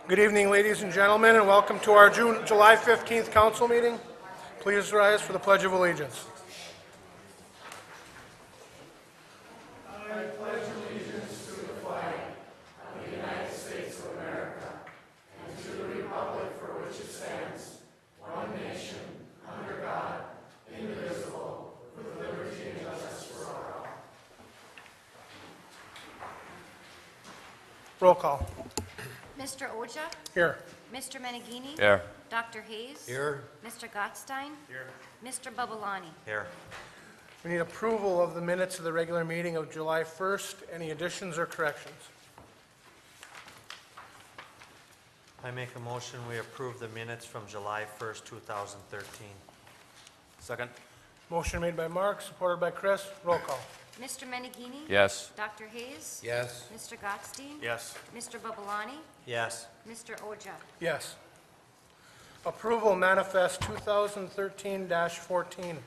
Good evening, ladies and gentlemen, and welcome to our July 15th council meeting. Please rise for the Pledge of Allegiance. Roll call. Mr. Oja? Here. Mr. Meneghini? Here. Dr. Hayes? Here. Mr. Gottstein? Here. Mr. Babalani? Here. We need approval of the minutes of the regular meeting of July 1st. Any additions or corrections? I make a motion, we approve the minutes from July 1st, 2013. Second. Motion made by Mark, supported by Chris. Roll call. Mr. Meneghini? Yes. Dr. Hayes? Yes. Mr. Gottstein? Yes. Mr. Babalani? Yes. Mr. Oja? Yes. Approval manifest 2013-14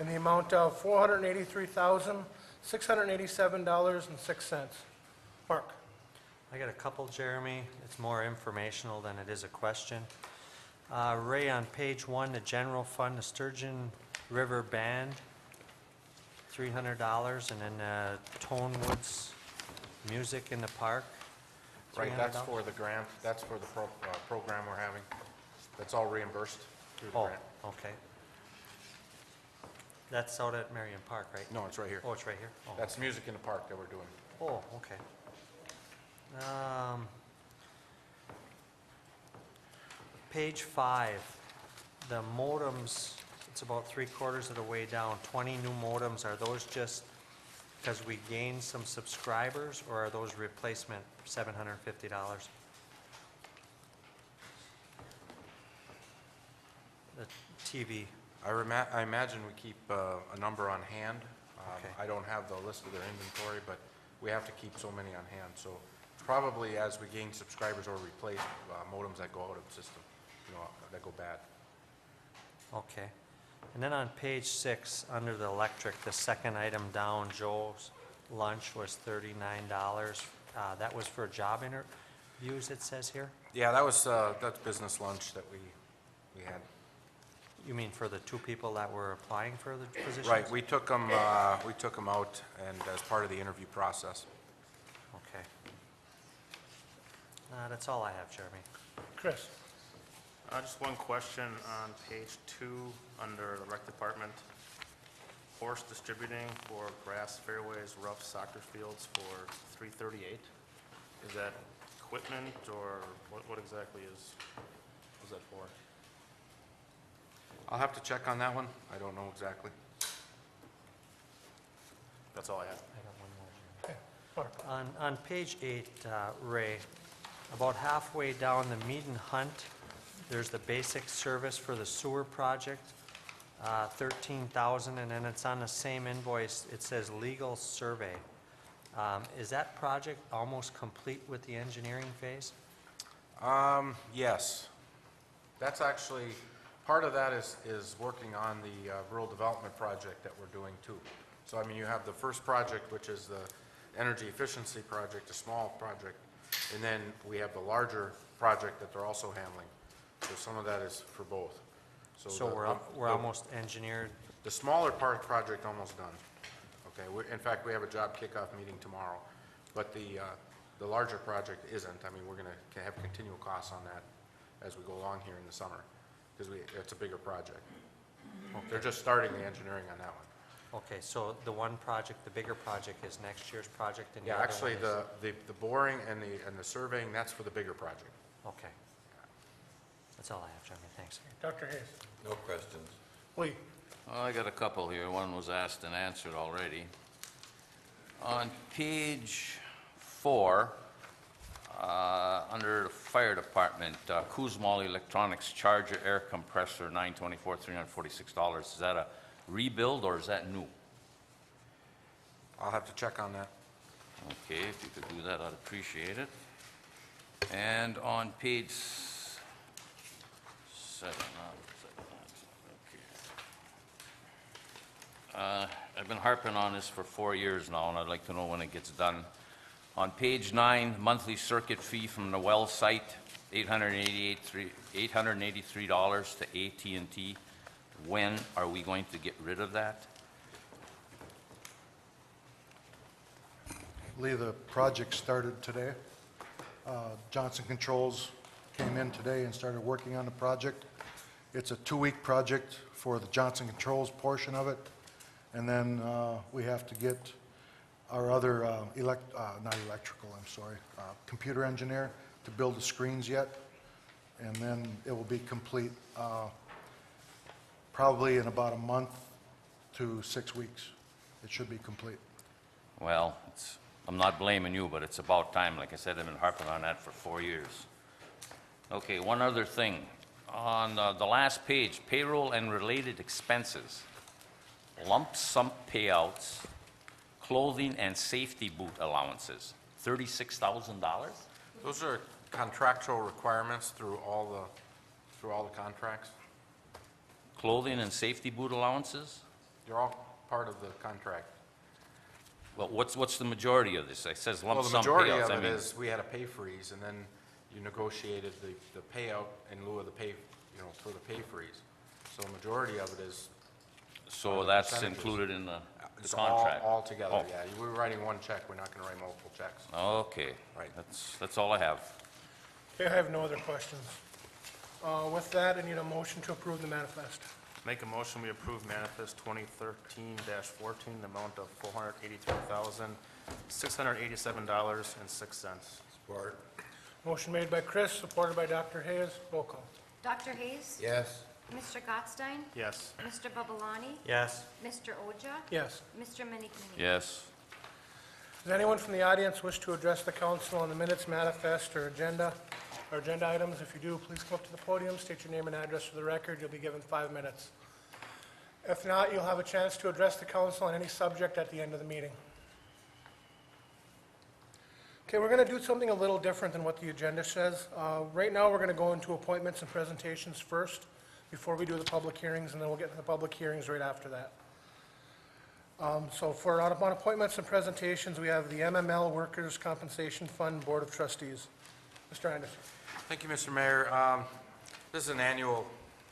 in the amount of $483,687.06. Mark. I got a couple, Jeremy. It's more informational than it is a question. Ray, on page 1, the general fund, the Sturgeon River Band, $300, and then Tone Woods Music in the Park, Right, that's $300. for the grant, that's for the program we're having. That's all reimbursed through the Oh, grant. okay. That's out at Marion Park, right? No, it's right here. Oh, it's right here? Oh, That's music in the park that we're doing. oh, okay. Page 5, the modems, it's about 3/4 of the way down, 20 new modems. Are those just because we gained some subscribers, or are those replacement $750? The TV, I imagine we keep a number on hand. Okay. I don't have the list of their inventory, but we have to keep so many on hand. So probably as we gain subscribers or replace modems that go out of the system, that go bad. okay. And then on page 6, under the electric, the second item down, Joe's lunch was $39. That was for job interviews, it says here? Yeah, that's business lunch that we had. You mean for the 2 people that were applying for the positions? Right, we took them out and as part of the interview process. Okay. That's all I have, Jeremy. Chris. Just one question on page 2, under the rec department. Horse distributing for grass fairways, rough soccer fields for $338. Is that equipment, or what exactly is that for? I'll have to check on that one. I don't know exactly. That's all I have. I got one more, Jeremy. Okay. Mark. On page 8, Ray, about halfway down the meet and hunt, there's the basic service for the sewer project, $13,000, and then it's on the same invoice, it says legal survey. Is that project almost complete with the engineering phase? Yes. That's actually, part of that is working on the rural development project that we're doing too. So, I mean, you have the first project, which is the energy efficiency project, a small project, and then we have the larger project that they're also handling. So some of that is for both. So we're almost engineered. The smaller project almost done. Okay, in fact, we have a job kickoff meeting tomorrow, but the larger project isn't. I mean, we're going to have continual costs on that as we go along here in the summer, because it's a bigger project. Okay. They're just starting the engineering on that one. Okay, so the one project, the bigger project, is next year's project, and the Yeah, other actually, one is... the boring and the surveying, that's for the bigger project. Okay. That's all I have, Jeremy. Thanks. Dr. Hayes. No questions. Lee. I got a couple here. One was asked and answered already. On page 4, under the fire department, Kuzmal Electronics charger air compressor, $924, $346. Is that a rebuild or is that new? I'll have to check on that. Okay, if you could do that, I'd appreciate it. And on page 7, okay. I've been harping on this for 4 years now, and I'd like to know when it gets done. On page 9, monthly circuit fee from the well site, $883 to AT&T. When are we going to get rid of that? Lee, the project started today. Johnson Controls came in today and started working on the project. It's a 2-week project for the Johnson Controls portion of it. And then we have to get our other, computer engineer to build the screens yet. And then it will be complete probably in about a month to 6 weeks. It should be complete. Well, I'm not blaming you, but it's about time. Like I said, I've been harping on that for 4 years. Okay, one other thing. On the last page, payroll and related expenses, lump sum payouts, clothing and safety boot allowances, $36,000? Those are contractual requirements through all the contracts. Clothing and safety boot allowances? They're all part of the contract. Well, what's the majority of this? It says lump Well, the sum majority payouts. of I it mean, is, we had a pay freeze, and then you negotiated the payout in lieu of the pay, for the pay freeze. So the majority of it is, so the that's percentages. included in the it's contract? all together, Oh. yeah. We're writing one check, we're not gonna write multiple checks. Okay. Right. That's all I have. Okay, I have no other questions. With that, I need a motion to approve the manifest. Make a motion, we approve manifest 2013-14, the amount of $483,687.06. Support. Motion made by Chris, supported by Dr. Hayes. Roll call. Dr. Hayes? Yes. Mr. Gottstein? Yes. Mr. Babalani? Yes. Mr. Oja? Yes. Mr. Menigini? Yes. Does anyone from the audience wish to address the council on the minutes, manifest, or agenda items? If you do, please come up to the podium, state your name and address for the record. You'll be given 5 minutes. If not, you'll have a chance to address the council on any subject at the end of the meeting. Okay, we're going to do something a little different than what the agenda says. Right now, we're going to go into appointments and presentations first, before we do the public hearings, and then we'll get to the public hearings right after that. So for on appointments and presentations, we have the MML Workers' Compensation Fund Board of Trustees. Mr. Anderson. Thank you, Mr. Mayor. This is an annual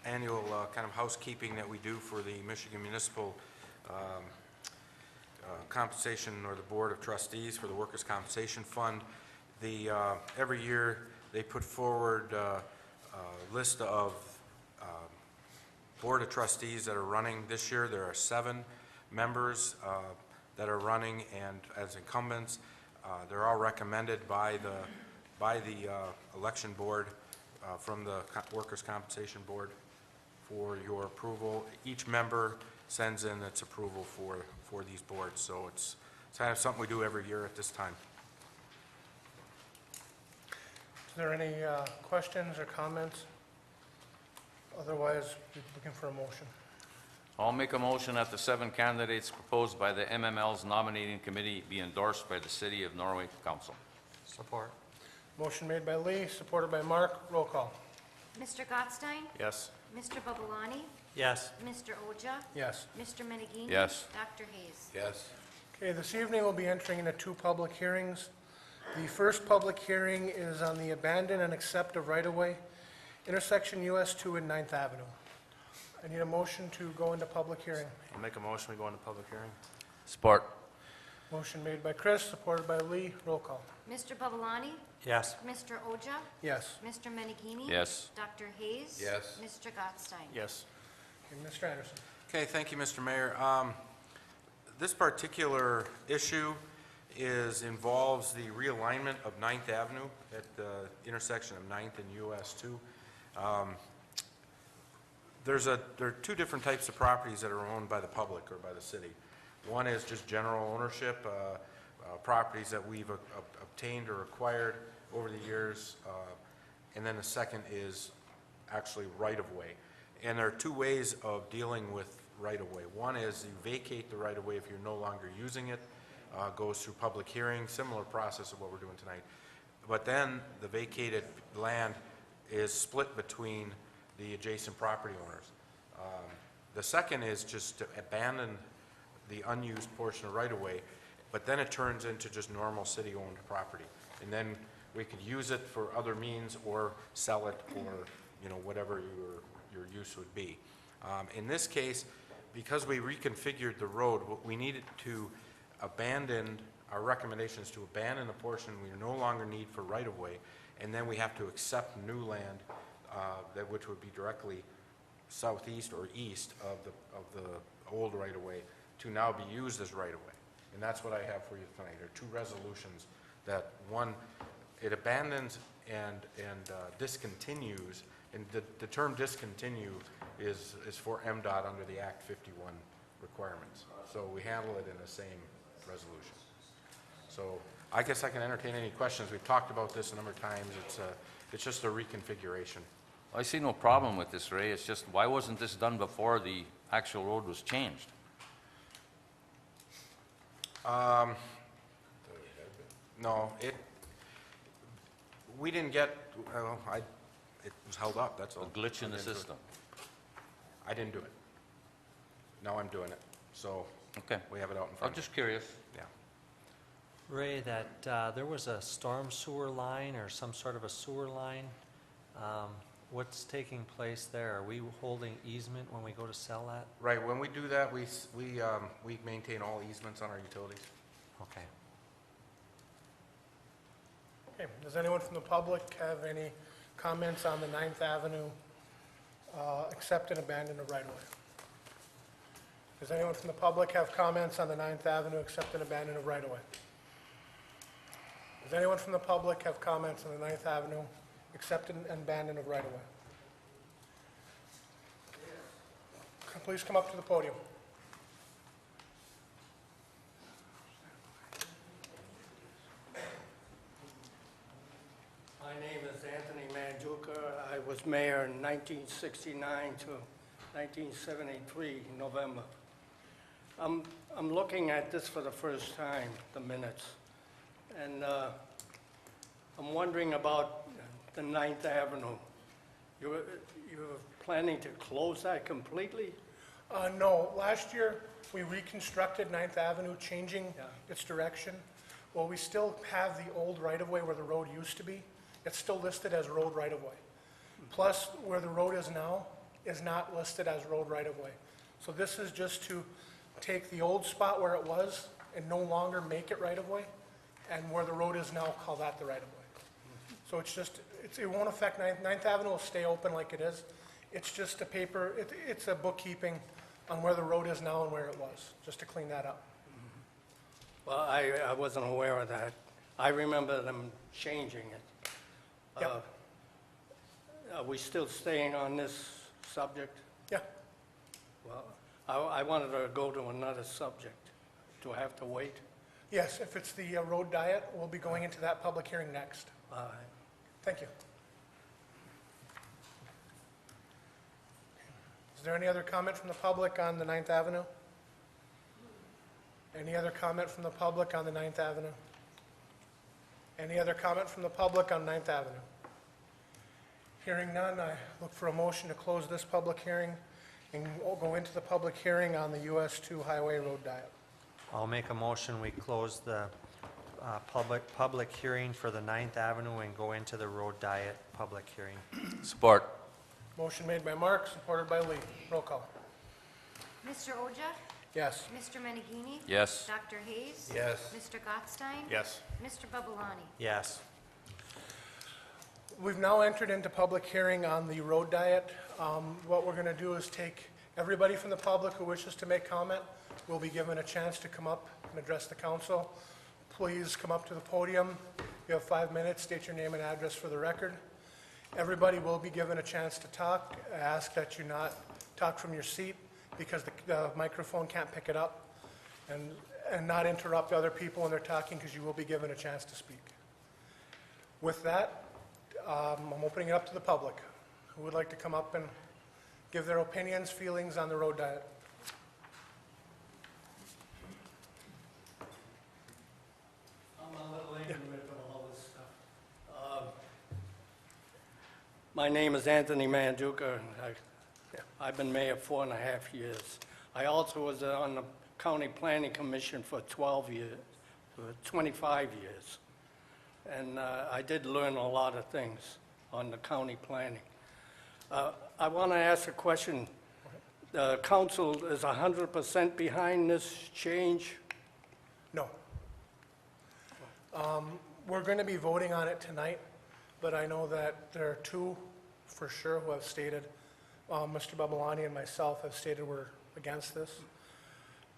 kind of housekeeping that we do for the Michigan Municipal Compensation, or the Board of Trustees for the Workers' Compensation Fund. Every year, they put forward a list of Board of Trustees that are running. This year, there are 7 members that are running, and as incumbents, they're all recommended by the election board from the Workers' Compensation Board for your approval. Each member sends in its approval for these boards, so it's kind of something we do every year at this time. Is there any questions or comments? Otherwise, we're looking for a motion. I'll make a motion that the 7 candidates proposed by the MML's nominating committee be endorsed by the City of Norway Council. Support. Motion made by Lee, supported by Mark. Roll call. Mr. Gottstein? Yes. Mr. Babalani? Yes. Mr. Oja? Yes. Mr. Menigini? Yes. Dr. Hayes? Yes. Okay, this evening we'll be entering into 2 public hearings. The first public hearing is on the abandon and accept of right-of-way, intersection US 2 and 9th Avenue. I need a motion to go into public hearing. I'll make a motion, we go into public hearing. Support. Motion made by Chris, supported by Lee. Roll call. Mr. Babalani? Yes. Mr. Oja? Yes. Mr. Menigini? Yes. Dr. Hayes? Yes. Mr. Gottstein? Yes. Okay, Mr. Anderson. Okay, thank you, Mr. Mayor. This particular issue involves the realignment of 9th Avenue at the intersection of 9th and US 2. There are 2 different types of properties that are owned by the public or by the city. One is just general ownership, properties that we've obtained or acquired over the years, and then the second is actually right-of-way. And there are 2 ways of dealing with right-of-way. One is you vacate the right-of-way if you're no longer using it, goes through public hearing, similar process of what we're doing tonight. But then the vacated land is split between the adjacent property owners. The second is just to abandon the unused portion of right-of-way, but then it turns into just normal city-owned property. And then we could use it for other means or sell it for, you know, whatever your use would be. In this case, because we reconfigured the road, what we needed to abandon, our recommendation is to abandon the portion we no longer need for right-of-way, and then we have to accept new land, which would be directly southeast or east of the old right-of-way to now be used as right-of-way. And that's what I have for you tonight. There are two resolutions that, one, it abandons and discontinues, and the term discontinue is for MDOT under the Act 51 requirements. So we handle it in the same resolution. So I guess I can entertain any questions. We've talked about this a number of times. It's just a reconfiguration. I see no problem with this, Ray. It's just, why wasn't this done before the actual road was changed? No, we didn't get, well, it was held up, that's A all. glitch in the I didn't do it. system? I didn't do it. Now I'm doing it, so Okay. we have it out in I'm front. just curious. Yeah. Ray, that there was a storm sewer line or some sort of a sewer line. What's taking place there? Are we holding easement when we go to sell that? Right, when we do that, we maintain all easements on our utilities. Okay. Okay, does anyone from the public have any comments on the 9th Avenue accept and abandon of right-of-way? Does anyone from the public have comments on the 9th Avenue accept and abandon of right-of-way? Does anyone from the public have comments on the 9th Avenue accept and abandon of right-of-way? Please come up to the podium. My name is Anthony Manduca. I was mayor in 1969 to 1973, November. I'm looking at this for the first time, the minutes, and I'm wondering about the 9th Avenue. You're planning to close that completely? No, last year, we reconstructed 9th Avenue, changing Yeah. its direction. Well, we still have the old right-of-way where the road used to be. It's still listed as road right-of-way. Plus, where the road is now is not listed as road right-of-way. So this is just to take the old spot where it was and no longer make it right-of-way, and where the road is now, call that the right-of-way. So it's just, it won't affect 9th Avenue will stay open like it is. It's just a paper, it's a bookkeeping on where the road is now and where it was, just to clean that up. Well, I wasn't aware of that. I remember them changing it. Yep. Are we still staying on this subject? Yeah, Well, I wanted to go to another subject. Do I have to wait? yes, if it's the road diet, we'll be going into that public hearing next. Thank you. Is there any other comment from the public on the 9th Avenue? Any other comment from the public on the 9th Avenue? Any other comment from the public on 9th Avenue? Hearing none, I look for a motion to close this public hearing and we'll go into the public hearing on the US 2 Highway Road Diet. I'll make a motion, we close the public hearing for the 9th Avenue and go into the road diet public hearing. Support. Motion made by Mark, supported by Lee. Roll call. Mr. Oja? Yes. Mr. Menegini? Yes. Dr. Hayes? Yes. Mr. Gottstein? Yes. Mr. Babulani? Yes. We've now entered into public hearing on the road diet. What we're going to do is take everybody from the public who wishes to make comment will be given a chance to come up and address the council. Please come up to the podium. You have 5 minutes. State your name and address for the record. Everybody will be given a chance to talk. I ask that you not talk from your seat because the microphone can't pick it up, and not interrupt other people when they're talking because you will be given a chance to speak. With that, I'm opening it up to the public. Who would like to come up and give their opinions, feelings on the road diet? I'm a little ignorant of all this stuff. My name is Anthony Manduca. I've been mayor 4.5 years. I also was on the County Planning Commission for 12 years. 25 years. And I did learn a lot of things on the county planning. I want to ask a question. The council is 100% behind this change? No. We're going to be voting on it tonight, but I know that there are two for sure who have stated, Mr. Babylani and myself have stated we're against this.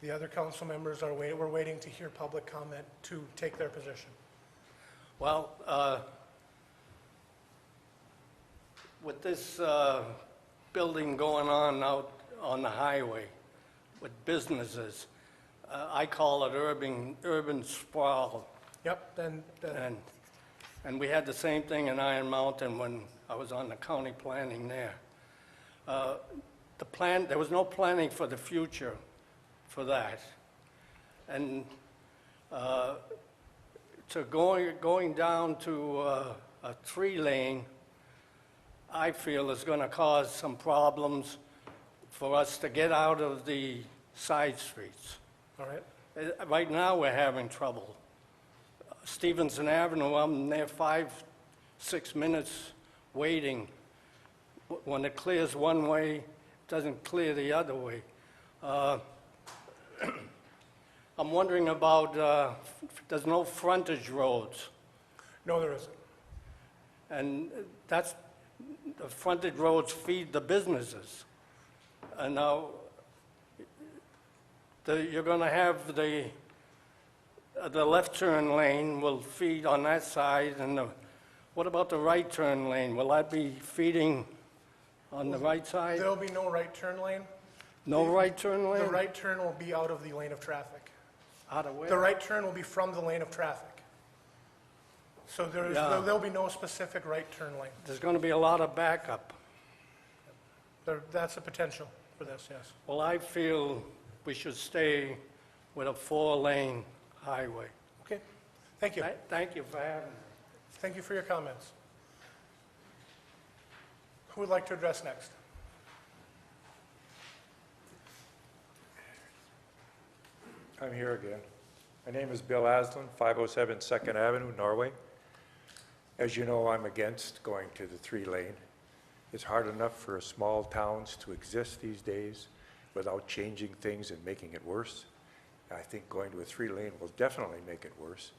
The other council members are we're waiting to hear public comment to take their position. Well, with this building going on out on the highway with businesses, I call it urban sprawl. Yep, And we had the same thing in Iron Mountain when I was on the county planning there. There was no planning for the future for that. And going down to a 3-lane, I feel is going to cause some problems for us to get out of the side streets. all right. Right now, we're having trouble. Stevenson Avenue, I'm there 5-6 minutes waiting. When it clears one way, it doesn't clear the other way. I'm wondering about, there's no frontage roads, No, there isn't. and the frontage roads feed the businesses. And now, you're going to have the left turn lane will feed on that side, and what about the right turn lane? Will that be feeding on the right side? There'll be no right turn lane. No right turn lane? The right turn will be out of the lane of traffic. Out of where? The right turn will be from the lane of traffic. So Yeah. there'll be no specific right turn lane. There's going to be a lot of backup. That's a potential for this, yes. Well, I feel we should stay with a 4-lane highway. Okay, thank you. Thank you for having me. Thank you for your comments. Who would like to address next? I'm here again. My name is Bill Aslan, 507 2nd Avenue, Norway. As you know, I'm against going to the 3-lane. It's hard enough for small towns to exist these days without changing things and making it worse. I think going to a 3-lane will definitely make it worse.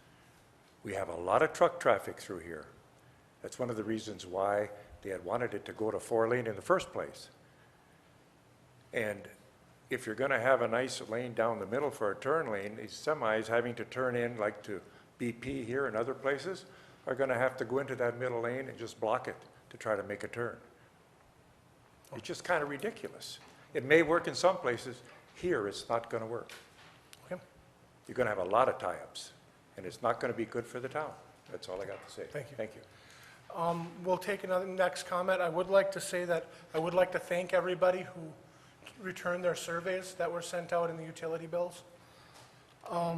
We have a lot of truck traffic through here. That's one of the reasons why they had wanted it to go to 4-lane in the first place. And if you're going to have a nice lane down the middle for a turn lane, these semis having to turn in like to BP here and other places are going to have to go into that middle lane and just block it to try to make a turn. It's just kind of ridiculous. It may work in some places. Here, it's not going to work. Okay, You're going to have a lot of tie-ups, and it's not going to be good for the town. That's all I got to say. Thank you. Thank you. we'll take another next comment. I would like to say that I would like to thank everybody who returned their surveys that were sent out in the utility bills.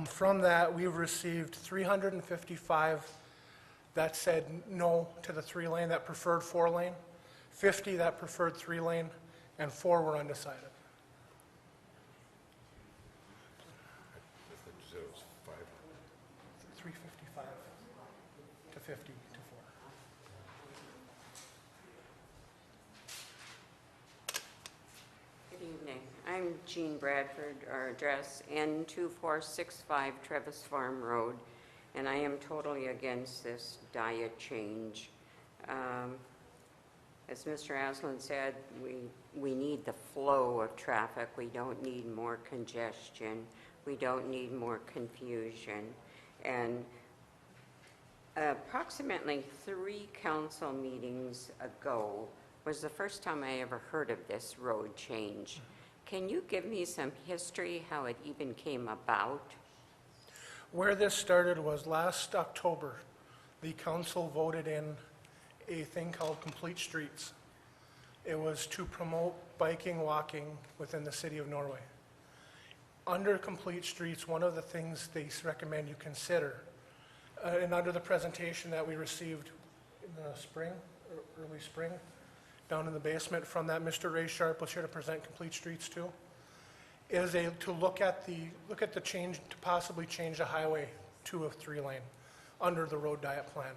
From that, we've received 355 that said no to the 3-lane, that preferred 4-lane, 50 that preferred 3-lane, and 4 were undecided. So it was 355 to 50 to 4. Good evening. I'm Jean Bradford, our address N2465 Travis Farm Road, and I am totally against this diet change. As Mr. Aslan said, we need the flow of traffic. We don't need more congestion. We don't need more confusion. And approximately 3 council meetings ago was the first time I ever heard of this road change. Can you give me some history, how it even came about? Where this started was last October, the council voted in a thing called Complete Streets. It was to promote biking, walking within the city of Norway. Under Complete Streets, one of the things they recommend you consider, and under the presentation that we received in the spring, or early spring, down in the basement from that Mr. Ray Sharp was here to present Complete Streets too, is to look at the change, to possibly change the highway 2 of 3 lane under the road diet plan.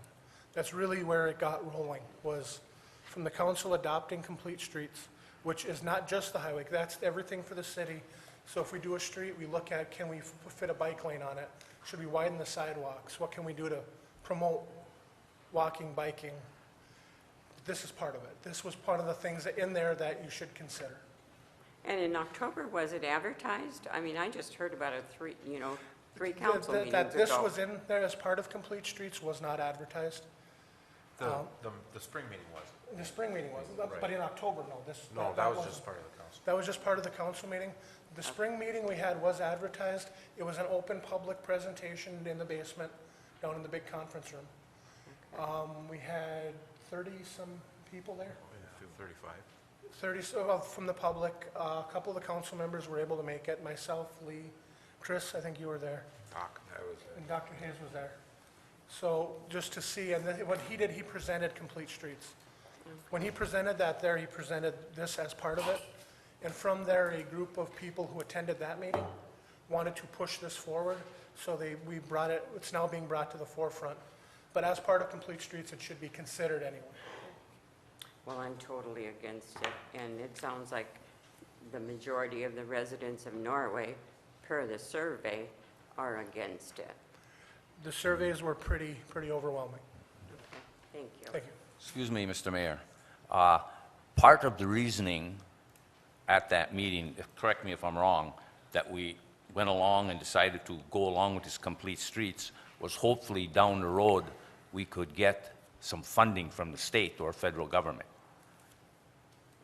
That's really where it got rolling, was from the council adopting complete streets, which is not just the highway, that's everything for the city. So if we do a street, we look at, can we fit a bike lane on it? Should we widen the sidewalks? What can we do to promote walking, biking? This is part of it. This was part of the things in there that you should consider. And in October, was it advertised? I mean, I just heard about it three council meetings That this ago. was in there as part of complete streets was not advertised. The spring meeting was. The spring meeting was, but in October, no. No, that was wasn't. just part of the council. That was just part of the council meeting. The spring meeting we had was advertised. It was an open public presentation in the basement, down in the big conference room. We had 30-some people there, 35. 30 from the public. A couple of the council members were able to make it, myself, Lee, Chris, I think you were there, Doc, that was it. and Dr. Hayes was there. So just to see, and then what he did, he presented complete streets. When he presented that there, he presented this as part of it. And from there, a group of people who attended that meeting wanted to push this forward. So we brought it, it's now being brought to the forefront. But as part of complete streets, it should be considered anyway. Well, I'm totally against it, and it sounds like the majority of the residents of Norway, per the survey, are against it. The surveys were pretty overwhelming. Thank you. Thank you. Excuse me, Mr. Mayor. Part of the reasoning at that meeting, correct me if I'm wrong, that we went along and decided to go along with this complete streets was hopefully down the road we could get some funding from the state or federal government.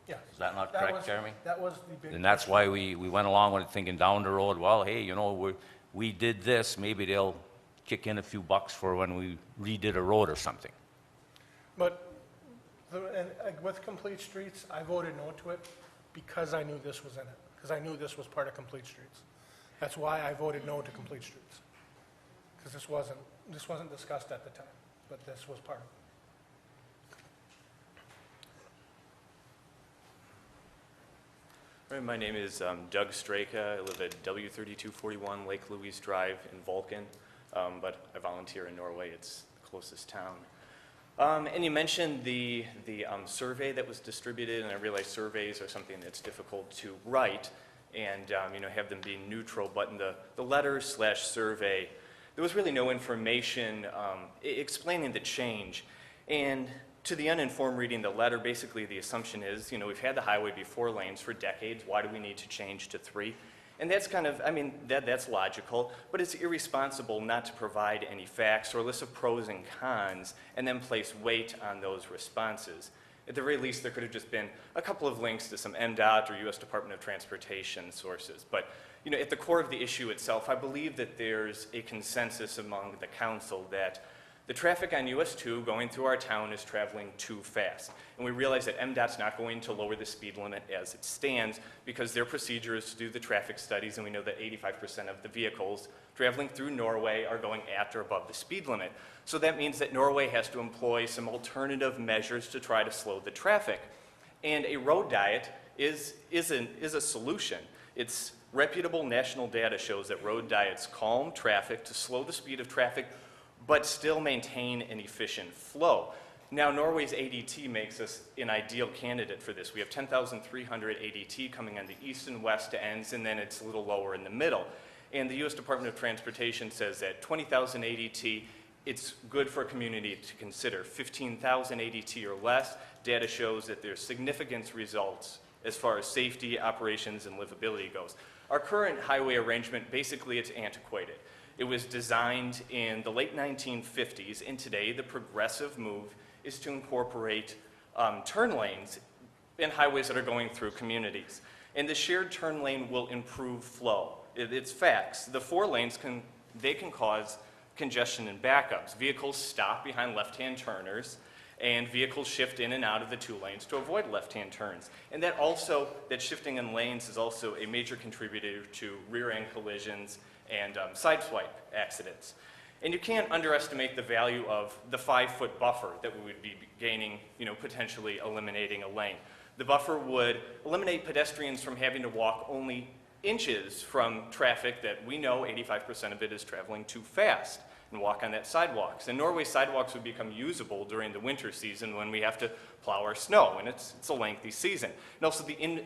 Yeah. Is that not That correct, was- Jeremy? That was the big. And that's why we went along with it, thinking down the road, well, hey, you know, we did this, maybe they'll kick in a few bucks for when we redid a road or something. But with complete streets, I voted no to it because I knew this was in it, because I knew this was part of complete streets. That's why I voted no to complete streets, because this wasn't discussed at the time, but this was part of it. Right, my name is Doug Straka. I live at W3241 Lake Louise Drive in Vulcan, but I volunteer in Norway. It's the closest town. And you mentioned the survey that was distributed, and I realize surveys are something that's difficult to write and have them be neutral, but in the letter/survey, there was really no information explaining the change. And to the uninformed reading the letter, basically the assumption is, we've had the highway be 4 lanes for decades. Why do we need to change to 3? And that's kind of, that's logical, but it's irresponsible not to provide any facts or a list of pros and cons and then place weight on those responses. At the very least, there could have just been a couple of links to some MDOT or U.S. Department of Transportation sources. But, at the core of the issue itself, I believe that there's a consensus among the council that the traffic on US 2 going through our town is traveling too fast. And we realize that MDOT's not going to lower the speed limit as it stands because their procedure is to do the traffic studies, and we know that 85% of the vehicles traveling through Norway are going at or above the speed limit. So that means that Norway has to employ some alternative measures to try to slow the traffic. And a road diet is a solution. It's reputable national data shows that road diets calm traffic to slow the speed of traffic but still maintain an efficient flow. Now, Norway's ADT makes us an ideal candidate for this. We have 10,300 ADT coming on the east and west ends, and then it's a little lower in the middle. And the U.S. Department of Transportation says that 20,000 ADT, it's good for a community to consider. 15,000 ADT or less, data shows that there's significant results as far as safety, operations, and livability goes. Our current highway arrangement, basically it's antiquated. It was designed in the late 1950s, and today the progressive move is to incorporate turn lanes in highways that are going through communities. And the shared turn lane will improve flow. It's facts. The 4 lanes can cause congestion and backups. Vehicles stop behind left-hand turners, and vehicles shift in and out of the 2 lanes to avoid left-hand turns. And that shifting in lanes is also a major contributor to rear-end collisions and sideswipe accidents. And you can't underestimate the value of the 5-foot buffer that we would be gaining, potentially eliminating a lane. The buffer would eliminate pedestrians from having to walk only inches from traffic that we know 85% of it is traveling too fast and walk on that sidewalks. And Norway sidewalks would become usable during the winter season when we have to plow our snow, and it's a lengthy season. And also the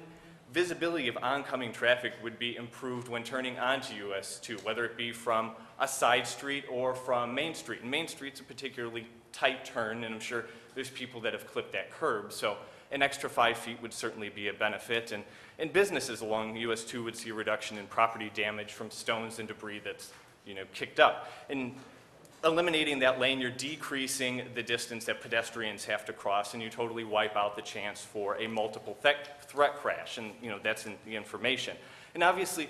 visibility of oncoming traffic would be improved when turning onto US 2, whether it be from a side street or from Main Street. And Main Street's a particularly tight turn, and I'm sure there's people that have clipped that curb, so an extra 5 feet would certainly be a benefit. And businesses along US 2 would see a reduction in property damage from stones and debris that's, kicked up. And eliminating that lane, you're decreasing the distance that pedestrians have to cross, and you totally wipe out the chance for a multiple threat crash, and that's in the information. And obviously,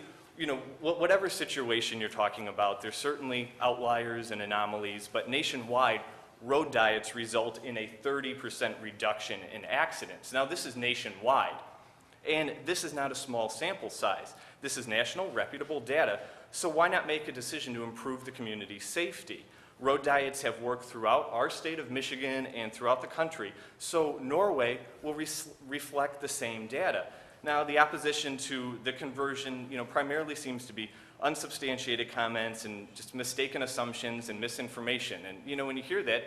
whatever situation you're talking about, there's certainly outliers and anomalies, but nationwide, road diets result in a 30% reduction in accidents. Now, this is nationwide, and this is not a small sample size. This is national, reputable data, so why not make a decision to improve the community's safety? Road diets have worked throughout our state of Michigan and throughout the country, so Norway will reflect the same data. Now, the opposition to the conversion, primarily seems to be unsubstantiated comments and just mistaken assumptions and misinformation. And, when you hear that,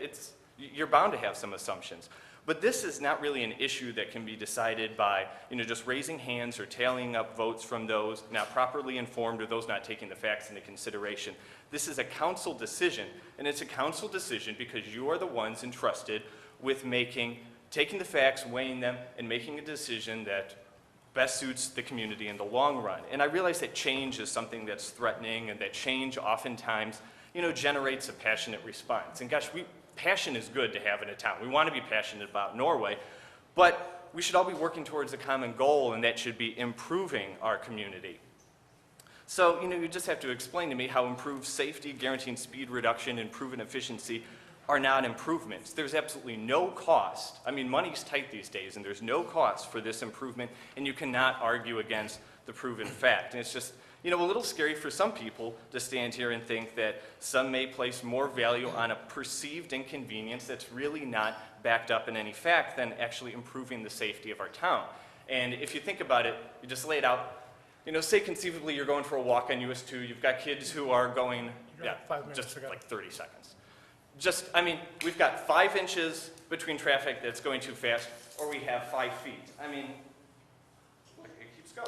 you're bound to have some assumptions. But this is not really an issue that can be decided by, just raising hands or tallying up votes from those not properly informed or those not taking the facts into consideration. This is a council decision, and it's a council decision because you are the ones entrusted with taking the facts, weighing them, and making a decision that best suits the community in the long run. And I realize that change is something that's threatening, and that change oftentimes, generates a passionate response. And gosh, passion is good to have in a town. We want to be passionate about Norway, but we should all be working towards a common goal, and that should be improving our community. So, you just have to explain to me how improved safety, guaranteeing speed reduction, and proven efficiency are not improvements. There's absolutely no cost. I mean, money's tight these days, and there's no cost for this improvement, and you cannot argue against the proven fact. And it's just, a little scary for some people to stand here and think that some may place more value on a perceived inconvenience that's really not backed up in any fact than actually improving the safety of our town. And if you think about it, you just lay it out. Say conceivably you're going for a walk on US 2, you've got kids who are going, 5 minutes just ago. like 30 seconds. We've got 5 inches between traffic that's going too fast, or we have 5 feet. Look, it keeps going.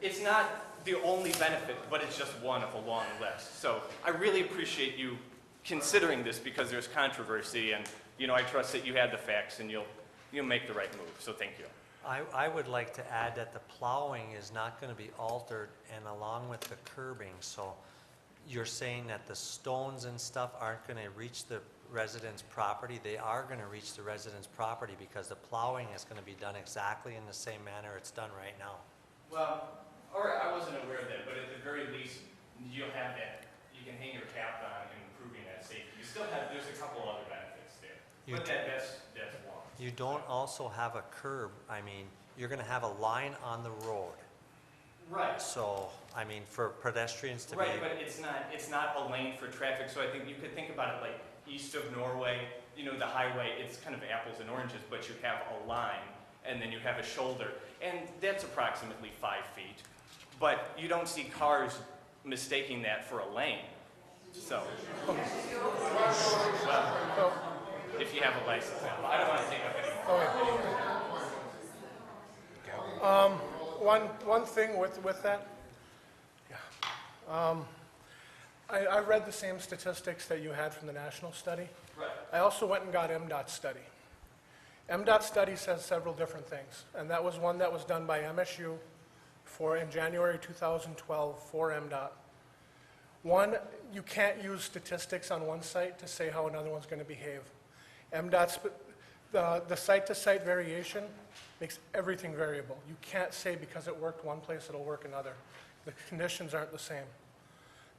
It's not the only benefit, but it's just one of a long list. So I really appreciate you considering this because there's controversy, and, I trust that you had the facts and you'll make the right move. So thank you. I would like to add that the plowing is not going to be altered, and along with the curbing, so you're saying that the stones and stuff aren't going to reach the resident's property. They are going to reach the resident's property because the plowing is going to be done exactly in the same manner it's done right now. Well, all right, I wasn't aware of that, but at the very least, you'll have that. You can hang your cap on in improving that safety. You still have, there's a couple other benefits there. But that's one. You don't also have a curb. You're going to have a line on the road. Right. So, for pedestrians to be... Right, but it's not a lane for traffic, so I think you could think about it like east of Norway, the highway, it's kind of apples and oranges, but you have a line, and then you have a shoulder, and that's approximately 5 feet. But you don't see cars mistaking that for a lane. So, well, if you have a license now. I don't want to take up any more. One thing with that, I read the same statistics that you had from the national study. Right. I also went and got MDOT's study. MDOT's study says several different things, and that was one that was done by MSU in January 2012 for MDOT. One, you can't use statistics on one site to say how another one's going to behave. MDOT's, the site-to-site variation makes everything variable. You can't say because it worked one place, it'll work another. The conditions aren't the same.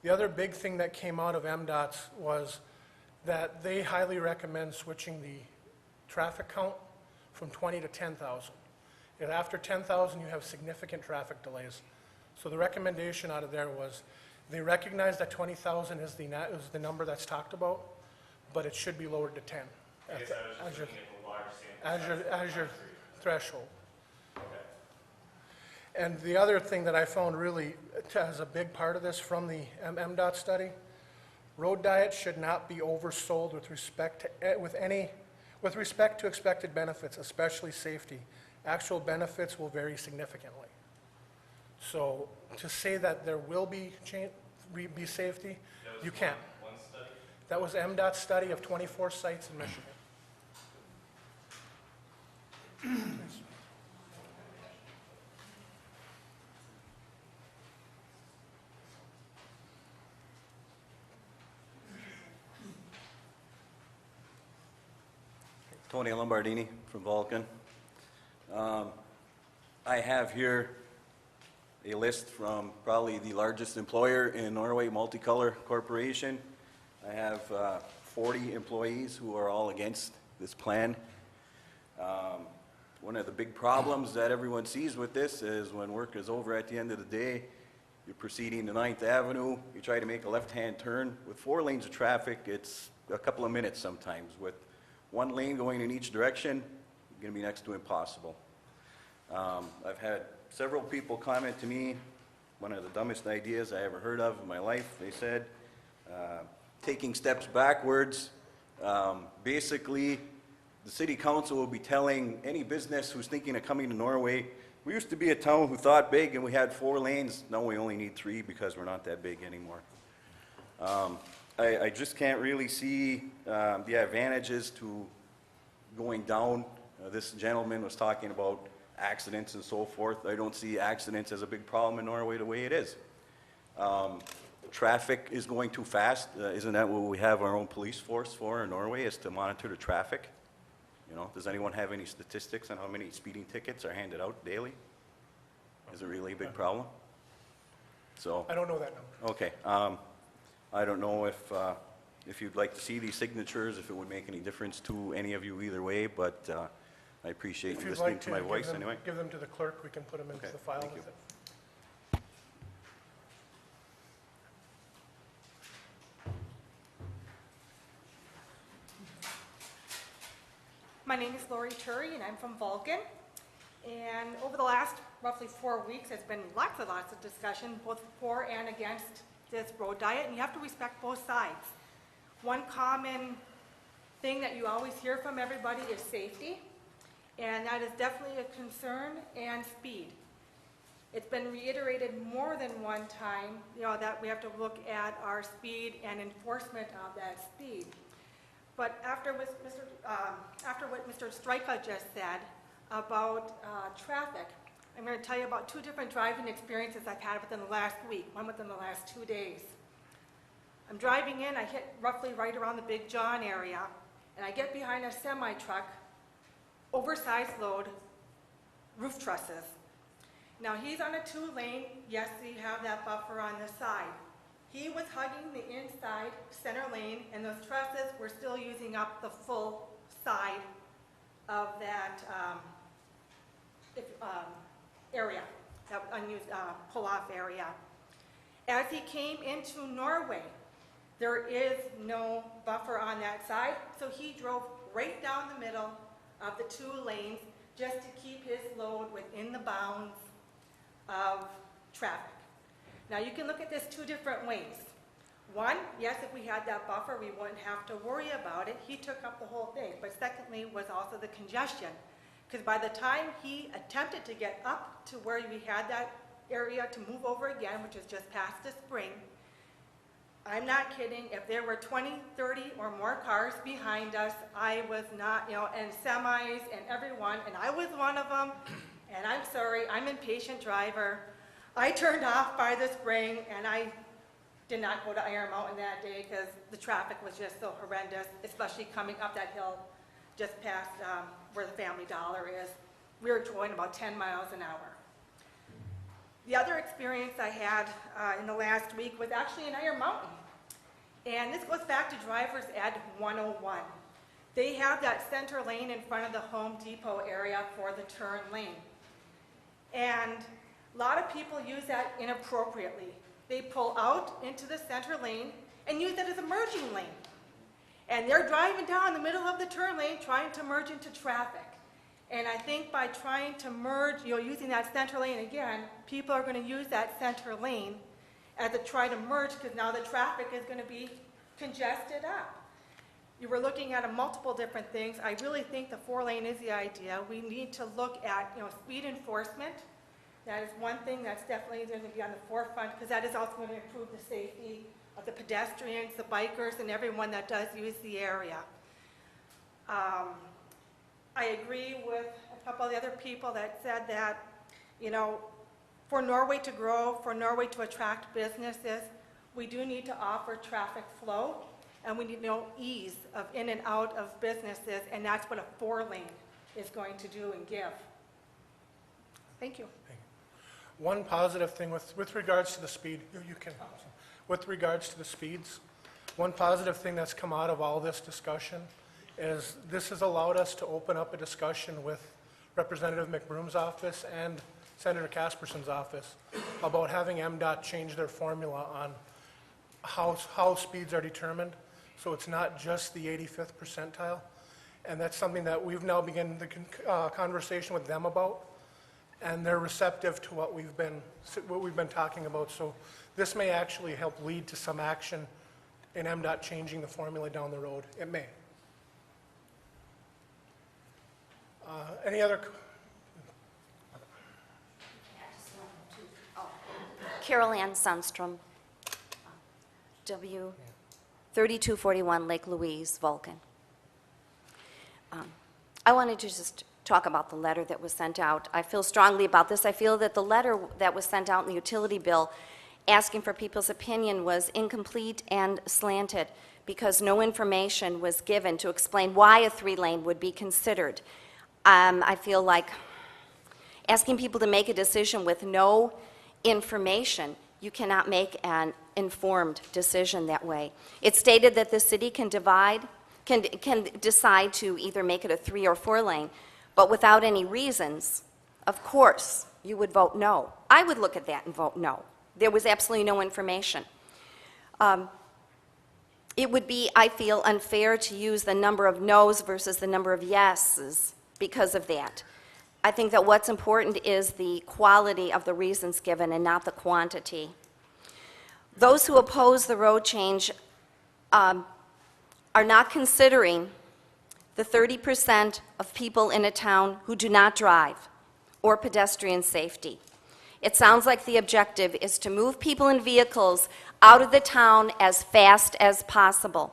The other big thing that came out of MDOT's was that they highly recommend switching the traffic count from 20 to 10,000. And after 10,000, you have significant traffic delays. So the recommendation out of there was they recognize that 20,000 is the number that's talked about, but it should be lowered to 10 I guess I was just looking at the large sample size. as your threshold. Okay. And the other thing that I found really as a big part of this from the MDOT study, road diet should not be oversold with respect to, with respect to expected benefits, especially safety. Actual benefits will vary significantly. So to say that there will be safety, you can't. One study? That was MDOT's study of 24 sites in Michigan. Tony Lombardini from Vulcan. I have here a list from probably the largest employer in Norway, Multicolor Corporation. I have 40 employees who are all against this plan. One of the big problems that everyone sees with this is when work is over at the end of the day, you're proceeding to 9th Avenue, you try to make a left-hand turn. With 4 lanes of traffic, it's a couple of minutes sometimes. With 1 lane going in each direction, it's going to be next to impossible. I've had several people comment to me, one of the dumbest ideas I ever heard of in my life. They said, taking steps backwards, basically, the city council will be telling any business who's thinking of coming to Norway, we used to be a town who thought big and we had 4 lanes. Now we only need 3 because we're not that big anymore. I just can't really see the advantages to going down. This gentleman was talking about accidents and so forth. I don't see accidents as a big problem in Norway the way it is. Traffic is going too fast. Isn't that what we have our own police force for in Norway, is to monitor the traffic? You know, does anyone have any statistics on how many speeding tickets are handed out daily? Is it really a big problem? So, I don't know that number. okay. I don't know if you'd like to see these signatures, if it would make any difference to any of you either way, but I appreciate If you you'd listening like to my voice anyway. give them to the clerk, we can put them into Okay, the file thank with you. it. My name is Lori Turry, and I'm from Vulcan. And over the last roughly 4 weeks, there's been lots of discussion, both for and against this road diet, and you have to respect both sides. One common thing that you always hear from everybody is safety, and that is definitely a concern, and speed. It's been reiterated more than one time, that we have to look at our speed and enforcement of that speed. But after what Mr. Strika just said about traffic, I'm going to tell you about 2 different driving experiences I've had within the last week, one within the last 2 days. I'm driving in, I hit roughly right around the Big John area, and I get behind a semi-truck, oversized load, roof trusses. Now he's on a 2-lane, yes, we have that buffer on the side. He was hugging the inside center lane, and those trusses were still using up the full side of that area, that unused pull-off area. As he came into Norway, there is no buffer on that side, so he drove right down the middle of the 2 lanes just to keep his load within the bounds of traffic. Now you can look at this 2 different ways. One, yes, if we had that buffer, we wouldn't have to worry about it. He took up the whole thing. But secondly was also the congestion. Because by the time he attempted to get up to where we had that area to move over again, which is just past the spring, I'm not kidding, if there were 20, 30 or more cars behind us, I was not, and semis and everyone, and I was one of them, and I'm sorry, I'm an impatient driver. I turned off by the spring, and I did not go to Iron Mountain that day because the traffic was just so horrendous, especially coming up that hill just past where the Family Dollar is. We were going about 10 miles an hour. The other experience I had in the last week was actually in Iron Mountain. And this goes back to Driver's Ed 101. They have that center lane in front of the Home Depot area for the turn lane. And a lot of people use that inappropriately. They pull out into the center lane and use it as a merging lane. And they're driving down the middle of the turn lane trying to merge into traffic. And I think by trying to merge, using that center lane again, people are going to use that center lane as a try to merge, because now the traffic is going to be congested up. You were looking at multiple different things. I really think the 4-lane is the idea. We need to look at, speed enforcement. That is one thing that's definitely going to be on the forefront, because that is also going to improve the safety of the pedestrians, the bikers, and everyone that does use the area. I agree with a couple of the other people that said that, for Norway to grow, for Norway to attract businesses, we do need to offer traffic flow, and we need ease of in and out of businesses, and that's what a 4-lane is going to do and give. Thank you. One positive thing with regards to the speed, with regards to the speeds, one positive thing that's come out of all this discussion is this has allowed us to open up a discussion with Representative McBroom's office and Senator Casperson's office about having MDOT change their formula on how speeds are determined. So it's not just the 85th percentile. And that's something that we've now begun the conversation with them about. And they're receptive to what we've been talking about. So this may actually help lead to some action in MDOT changing the formula down the road. It may. Any other? Carol Ann Sundstrom, W. 3241 Lake Louise, Vulcan. I wanted to just talk about the letter that was sent out. I feel strongly about this. I feel that the letter that was sent out in the utility bill asking for people's opinion was incomplete and slanted because no information was given to explain why a 3-lane would be considered. I feel like asking people to make a decision with no information, you cannot make an informed decision that way. It's stated that the city can decide to either make it a 3 or 4-lane, but without any reasons. Of course, you would vote no. I would look at that and vote no. There was absolutely no information. It would be, I feel, unfair to use the number of no's versus the number of yeses because of that. I think that what's important is the quality of the reasons given and not the quantity. Those who oppose the road change are not considering the 30% of people in a town who do not drive or pedestrian safety. It sounds like the objective is to move people in vehicles out of the town as fast as possible.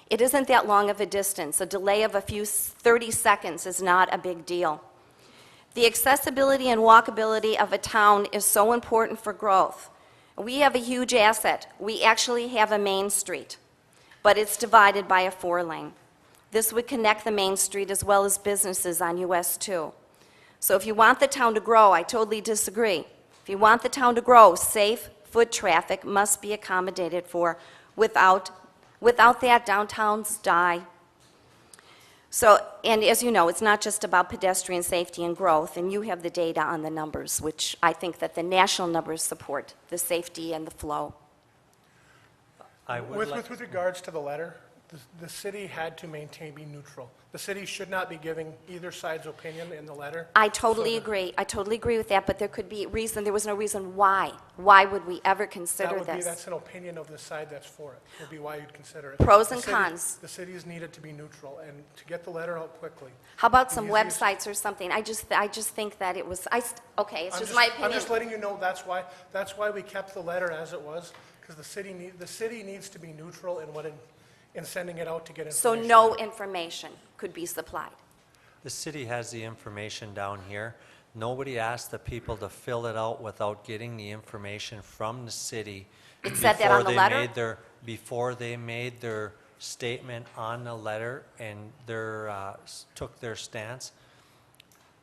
It isn't that long of a distance. A delay of a few 30 seconds is not a big deal. The accessibility and walkability of a town is so important for growth. We have a huge asset. We actually have a main street, but it's divided by a 4-lane. This would connect the main street as well as businesses on US 2. So if you want the town to grow, I totally disagree. If you want the town to grow, safe foot traffic must be accommodated for. Without that, downtowns die. So, and as you know, it's not just about pedestrian safety and growth, and you have the data on the numbers, which I think that the national numbers support the safety and the flow. With regards to the letter, the city had to be neutral. The city should not be giving either side's opinion in the letter. I totally agree. I totally agree with that, but there could be reason, there was no reason why. Why would we ever consider this? That's an opinion of the side that's for it, would be why you'd consider it. Pros and cons. The cities needed to be neutral and to get the letter out quickly. How about some websites or something? I just think that it was, okay, it's just my opinion. I'm just letting you know that's why we kept the letter as it was, because the city needs to be neutral in sending it out to get information. So no information could be supplied. The city has the information down here. Nobody asked the people to fill it out without getting the information from the city. It said that on the letter? Before they made their statement on the letter and took their stance.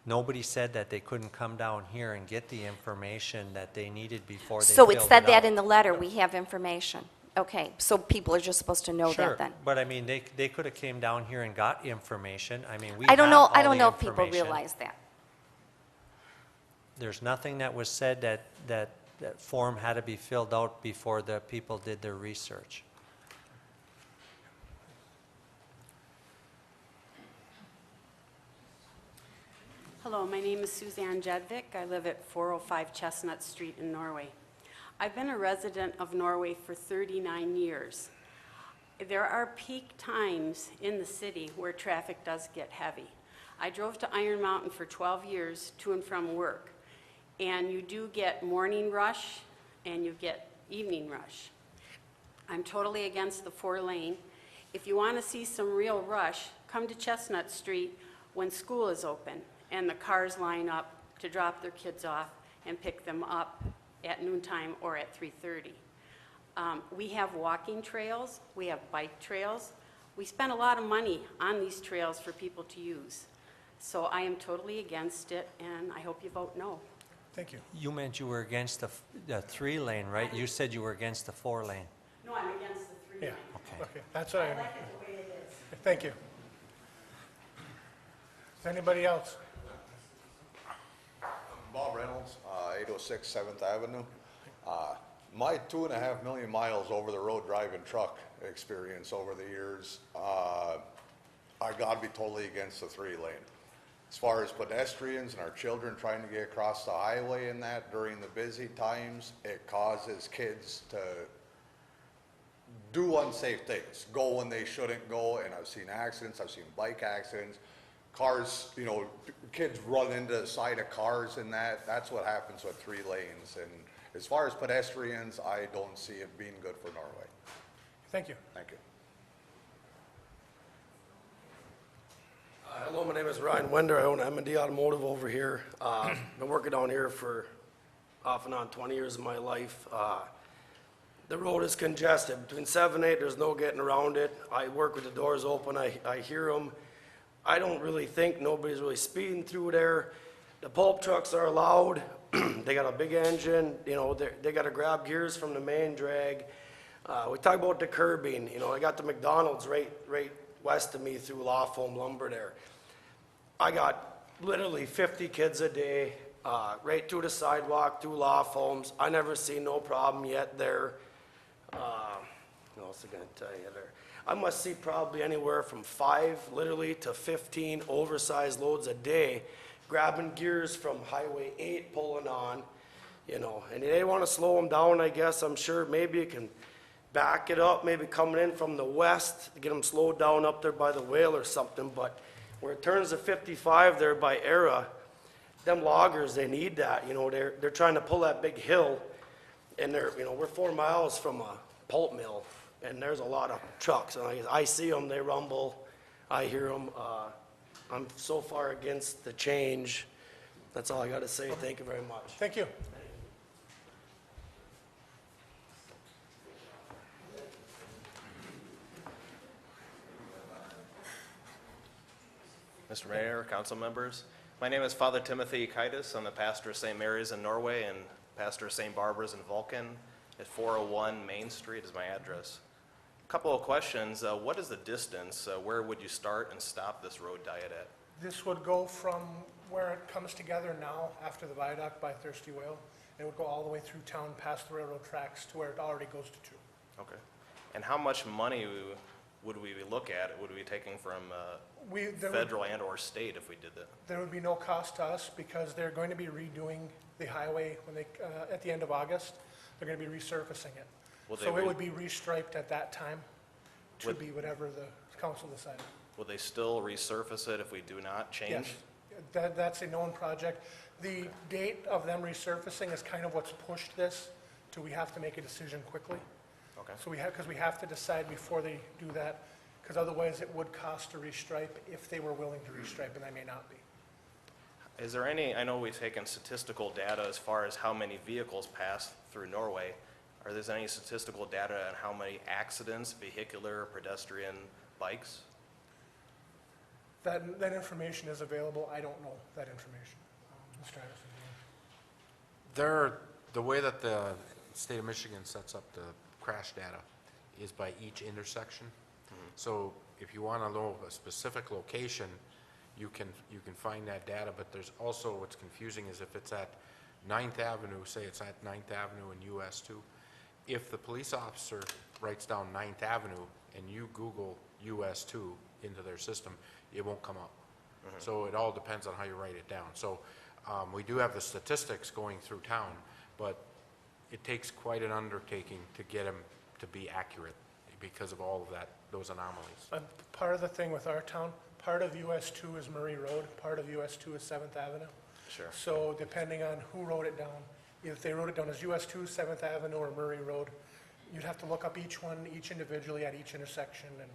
Nobody said that they couldn't come down here and get the information that they needed before they filled it out. So it said that in the letter, we have information. Okay, so people are just supposed to know that then? Sure, but I mean, they could have came down here and got information. I mean, we I don't have know. I all don't the know if people information. realize that. There's nothing that was said that form had to be filled out before the people did their research. Hello, my name is Suzanne Jedvik. I live at 405 Chestnut Street in Norway. I've been a resident of Norway for 39 years. There are peak times in the city where traffic does get heavy. I drove to Iron Mountain for 12 years to and from work, and you do get morning rush and you get evening rush. I'm totally against the 4-lane. If you want to see some real rush, come to Chestnut Street when school is open and the cars line up to drop their kids off and pick them up at noontime or at 3:30. We have walking trails, we have bike trails. We spend a lot of money on these trails for people to use. So I am totally against it, and I hope you vote no. Thank you. You meant you were against the 3-lane, right? You said you were against the 4-lane. No, I'm against the 3-lane. Yeah, okay, that's what I, I like it the way it is. thank you. Is there anybody else? Bob Reynolds, 806 7th Avenue. My 2.5 million miles over the road driving truck experience over the years, I gotta be totally against the 3-lane. As far as pedestrians and our children trying to get across the highway and that during the busy times, it causes kids to do unsafe things, go when they shouldn't go, and I've seen accidents, I've seen bike accidents, cars, you know, kids run into the side of cars and that's what happens with 3 lanes. And as far as pedestrians, I don't see it being good for Norway. Thank you. Thank you. Hello, my name is Ryan Wender. I own M&D Automotive over here. Been working down here for off and on 20 years of my life. The road is congested. Between 7 and 8, there's no getting around it. I work with the doors open. I hear them. I don't really think nobody's really speeding through there. The pulp trucks are loud. They got a big engine. You know, they got to grab gears from the main drag. We talk about the curbing. You know, I got the McDonald's right west of me through Law Foam Lumber there. I got literally 50 kids a day, right through the sidewalk, through Law Foams. I never seen no problem yet there. What else am I gonna tell you there? I must see probably anywhere from 5 literally to 15 oversized loads a day, grabbing gears from Highway 8, pulling on, you know, and they want to slow them down, I guess. I'm sure maybe you can back it up, maybe coming in from the west to get them slowed down up there by the whale or something. But where it turns to 55 there by Era, them loggers, they need that. You know, they're trying to pull that big hill, and you know, we're 4 miles from a pulp mill, and there's a lot of trucks. And I see them, they rumble, I hear them. I'm so far against the change. That's all I got to say. Thank you very much. Thank you. Mr. Mayor, council members, my name is Father Timothy Kaitis. I'm the pastor of St. Mary's in Norway and pastor of St. Barbara's in Vulcan. At 401 Main Street is my address. A couple of questions. What is the distance? Where would you start and stop this road diet at? This would go from where it comes together now after the viaduct by Thirsty Whale. It would go all the way through town past the railroad tracks to where it already goes to 2. Okay. And how much money would we look at? Would we be taking from federal and or state if we did that? There would be no cost to us because they're going to be redoing the highway when they, at the end of August. They're going to be resurfacing it. So it would be restriped at that time to be whatever the council decided. Will they still resurface it if we do not change? Yes, that's a known project. The date of them resurfacing is kind of what's pushed this to we have to make a decision quickly. Okay. So because we have to decide before they do that, because otherwise it would cost to restripe if they were willing to restripe, and they may not be. Is there any, I know we've taken statistical data as far as how many vehicles pass through Norway. Are there any statistical data on how many accidents, vehicular, pedestrian, bikes? That information is available. I don't know that information. Mr. Iverson. The way that the state of Michigan sets up the crash data is by each intersection. So if you want to know a specific location, you can find that data, but there's also what's confusing is if it's at 9th Avenue, say it's at 9th Avenue and US 2, if the police officer writes down 9th Avenue and you Google US 2 into their system, it won't come up. So it all depends on how you write it down. So we do have the statistics going through town, but it takes quite an undertaking to get them to be accurate because of all of that, those anomalies. Part of the thing with our town, part of US 2 is Murray Road, part of US 2 is 7th Avenue. Sure. So depending on who wrote it down, if they wrote it down as US 2, 7th Avenue, or Murray Road, you'd have to look up each one, each individually at each intersection. And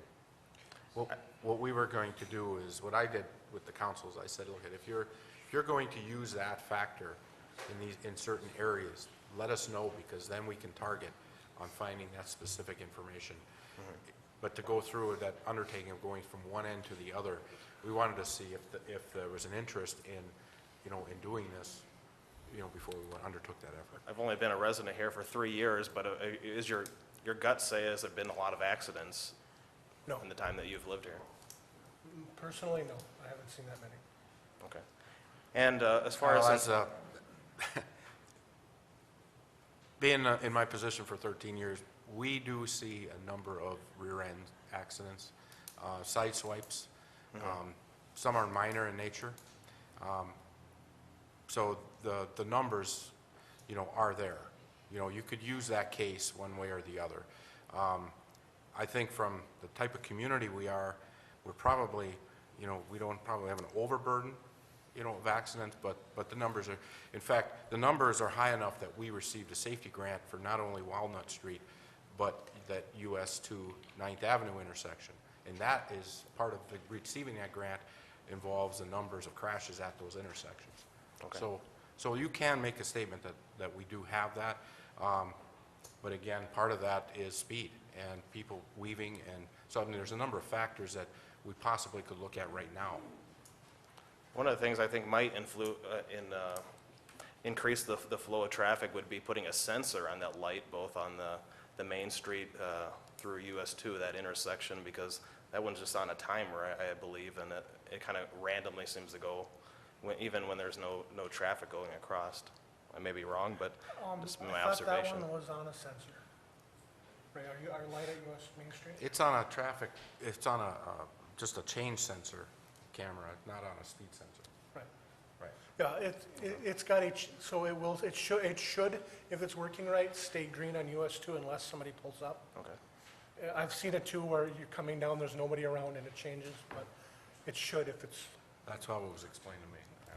What we were going to do is, what I did with the councils, I said, look, if you're going to use that factor in certain areas, let us know, because then we can target on finding that specific information. But to go through that undertaking of going from one end to the other, we wanted to see if there was an interest in, in doing this, before we undertook that effort. I've only been a resident here for 3 years, but is your gut say, has there been a lot of accidents? No. In the time that you've lived here? Personally, no, I haven't seen that many. Okay. And as far Well, as... being in my position for 13 years, we do see a number of rear-end accidents, side swipes. Some are minor in nature. So the numbers, are there. You could use that case one way or the other. I think from the type of community we are, we're probably, we don't probably have an overburden, of accidents, but the numbers are, in fact, the numbers are high enough that we received a safety grant for not only Walnut Street, but that US 2 9th Avenue intersection. And that is part of receiving that grant involves the numbers of crashes at those intersections. Okay. So you can make a statement that we do have that, but again, part of that is speed and people weaving, and so I mean, there's a number of factors that we possibly could look at right now. One of the things I think might increase the flow of traffic would be putting a sensor on that light, both on the main street through US 2, that intersection, because that one's just on a timer, I believe, and it kind of randomly seems to go, even when there's no traffic going across. I may be wrong, but just my observation. I thought that one was on a sensor. Right, our light at US Main Street? It's on a just a change sensor camera, not on a speed sensor. Right. Right. Yeah, it's got it should, if it's working right, stay green on US 2 unless somebody pulls up. Okay. I've seen it too where you're coming down, there's nobody around and it changes, but it should if it's. That's how it was explained to me. Yeah.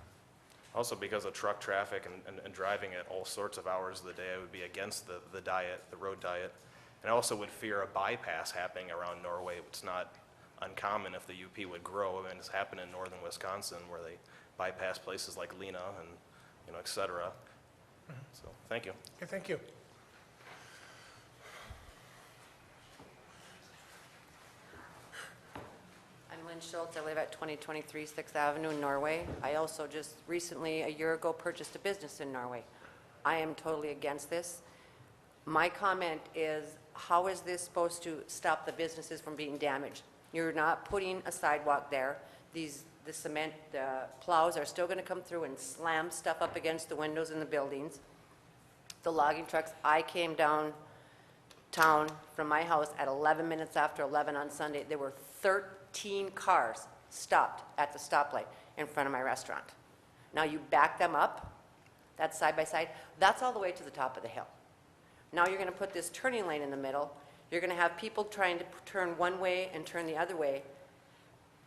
Also, because of truck traffic and driving at all sorts of hours of the day, I would be against the road diet. And I also would fear a bypass happening around Norway. It's not uncommon if the UP would grow. I mean, it's happened in northern Wisconsin where they bypass places like Lena and, et cetera. So, thank you. Okay, thank you. I'm Lynn Schultz. I live at 2023 6th Avenue in Norway. I also just recently, a year ago, purchased a business in Norway. I am totally against this. My comment is, how is this supposed to stop the businesses from being damaged? You're not putting a sidewalk there. The cement plows are still going to come through and slam stuff up against the windows in the buildings. The logging trucks, I came downtown from my house at 11 minutes after 11 on Sunday. There were 13 cars stopped at the stoplight in front of my restaurant. Now you back them up, that's side by side, that's all the way to the top of the hill. Now you're going to put this turning lane in the middle. You're going to have people trying to turn one way and turn the other way.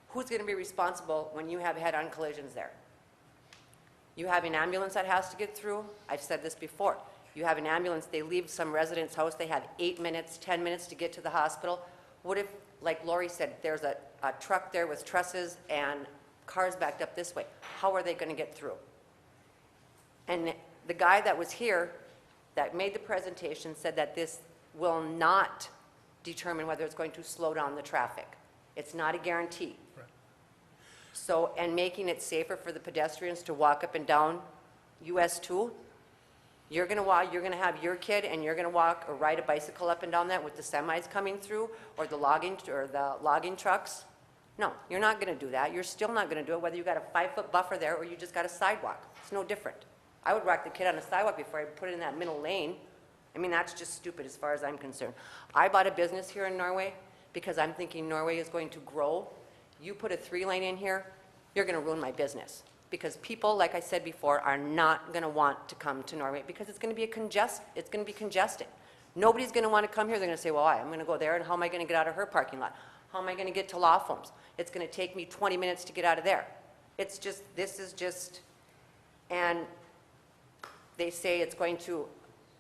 Who's going to be responsible when you have head-on collisions there? You have an ambulance that has to get through. I've said this before. You have an ambulance, they leave some resident's house, they have 8 minutes, 10 minutes to get to the hospital. What if, like Lori said, there's a truck there with trusses and cars backed up this way? How are they going to get through? And the guy that was here that made the presentation said that this will not determine whether it's going to slow down the traffic. It's not a guarantee. Right. So, and making it safer for the pedestrians to walk up and down US 2, you're going to have your kid and you're going to walk or ride a bicycle up and down that with the semis coming through or the logging trucks. No, you're not going to do that. You're still not going to do it whether you got a 5-foot buffer there or you just got a sidewalk. It's no different. I would walk the kid on a sidewalk before I put it in that middle lane. I mean, that's just stupid as far as I'm concerned. I bought a business here in Norway because I'm thinking Norway is going to grow. You put a 3-lane in here, you're going to ruin my business. Because people, like I said before, are not going to want to come to Norway because it's going to be congested. Nobody's going to want to come here. They're going to say, well, I'm going to go there, and how am I going to get out of her parking lot? How am I going to get to Law Firms? It's going to take me 20 minutes to get out of there. It's just, this is just, and they say it's going to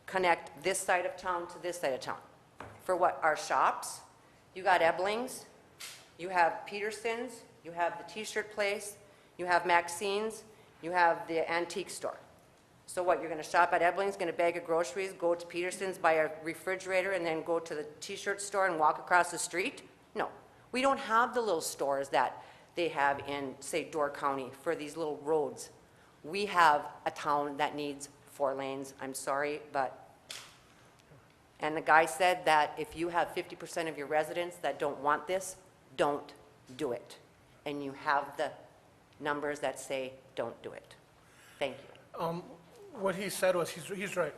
connect this side of town to this side of town. For what? Our shops. You got Ebling's, you have Peterson's, you have the T-shirt place, you have Maxine's, you have the antique store. So what, you're going to shop at Ebling's, get a bag of groceries, go to Peterson's, buy a refrigerator, and then go to the T-shirt store and walk across the street? No. We don't have the little stores that they have in, say, Door County for these little roads. We have a town that needs 4 lanes. I'm sorry, but... And the guy said that if you have 50% of your residents that don't want this, don't do it. And you have the numbers that say don't do it. Thank you. What he said was, he's right.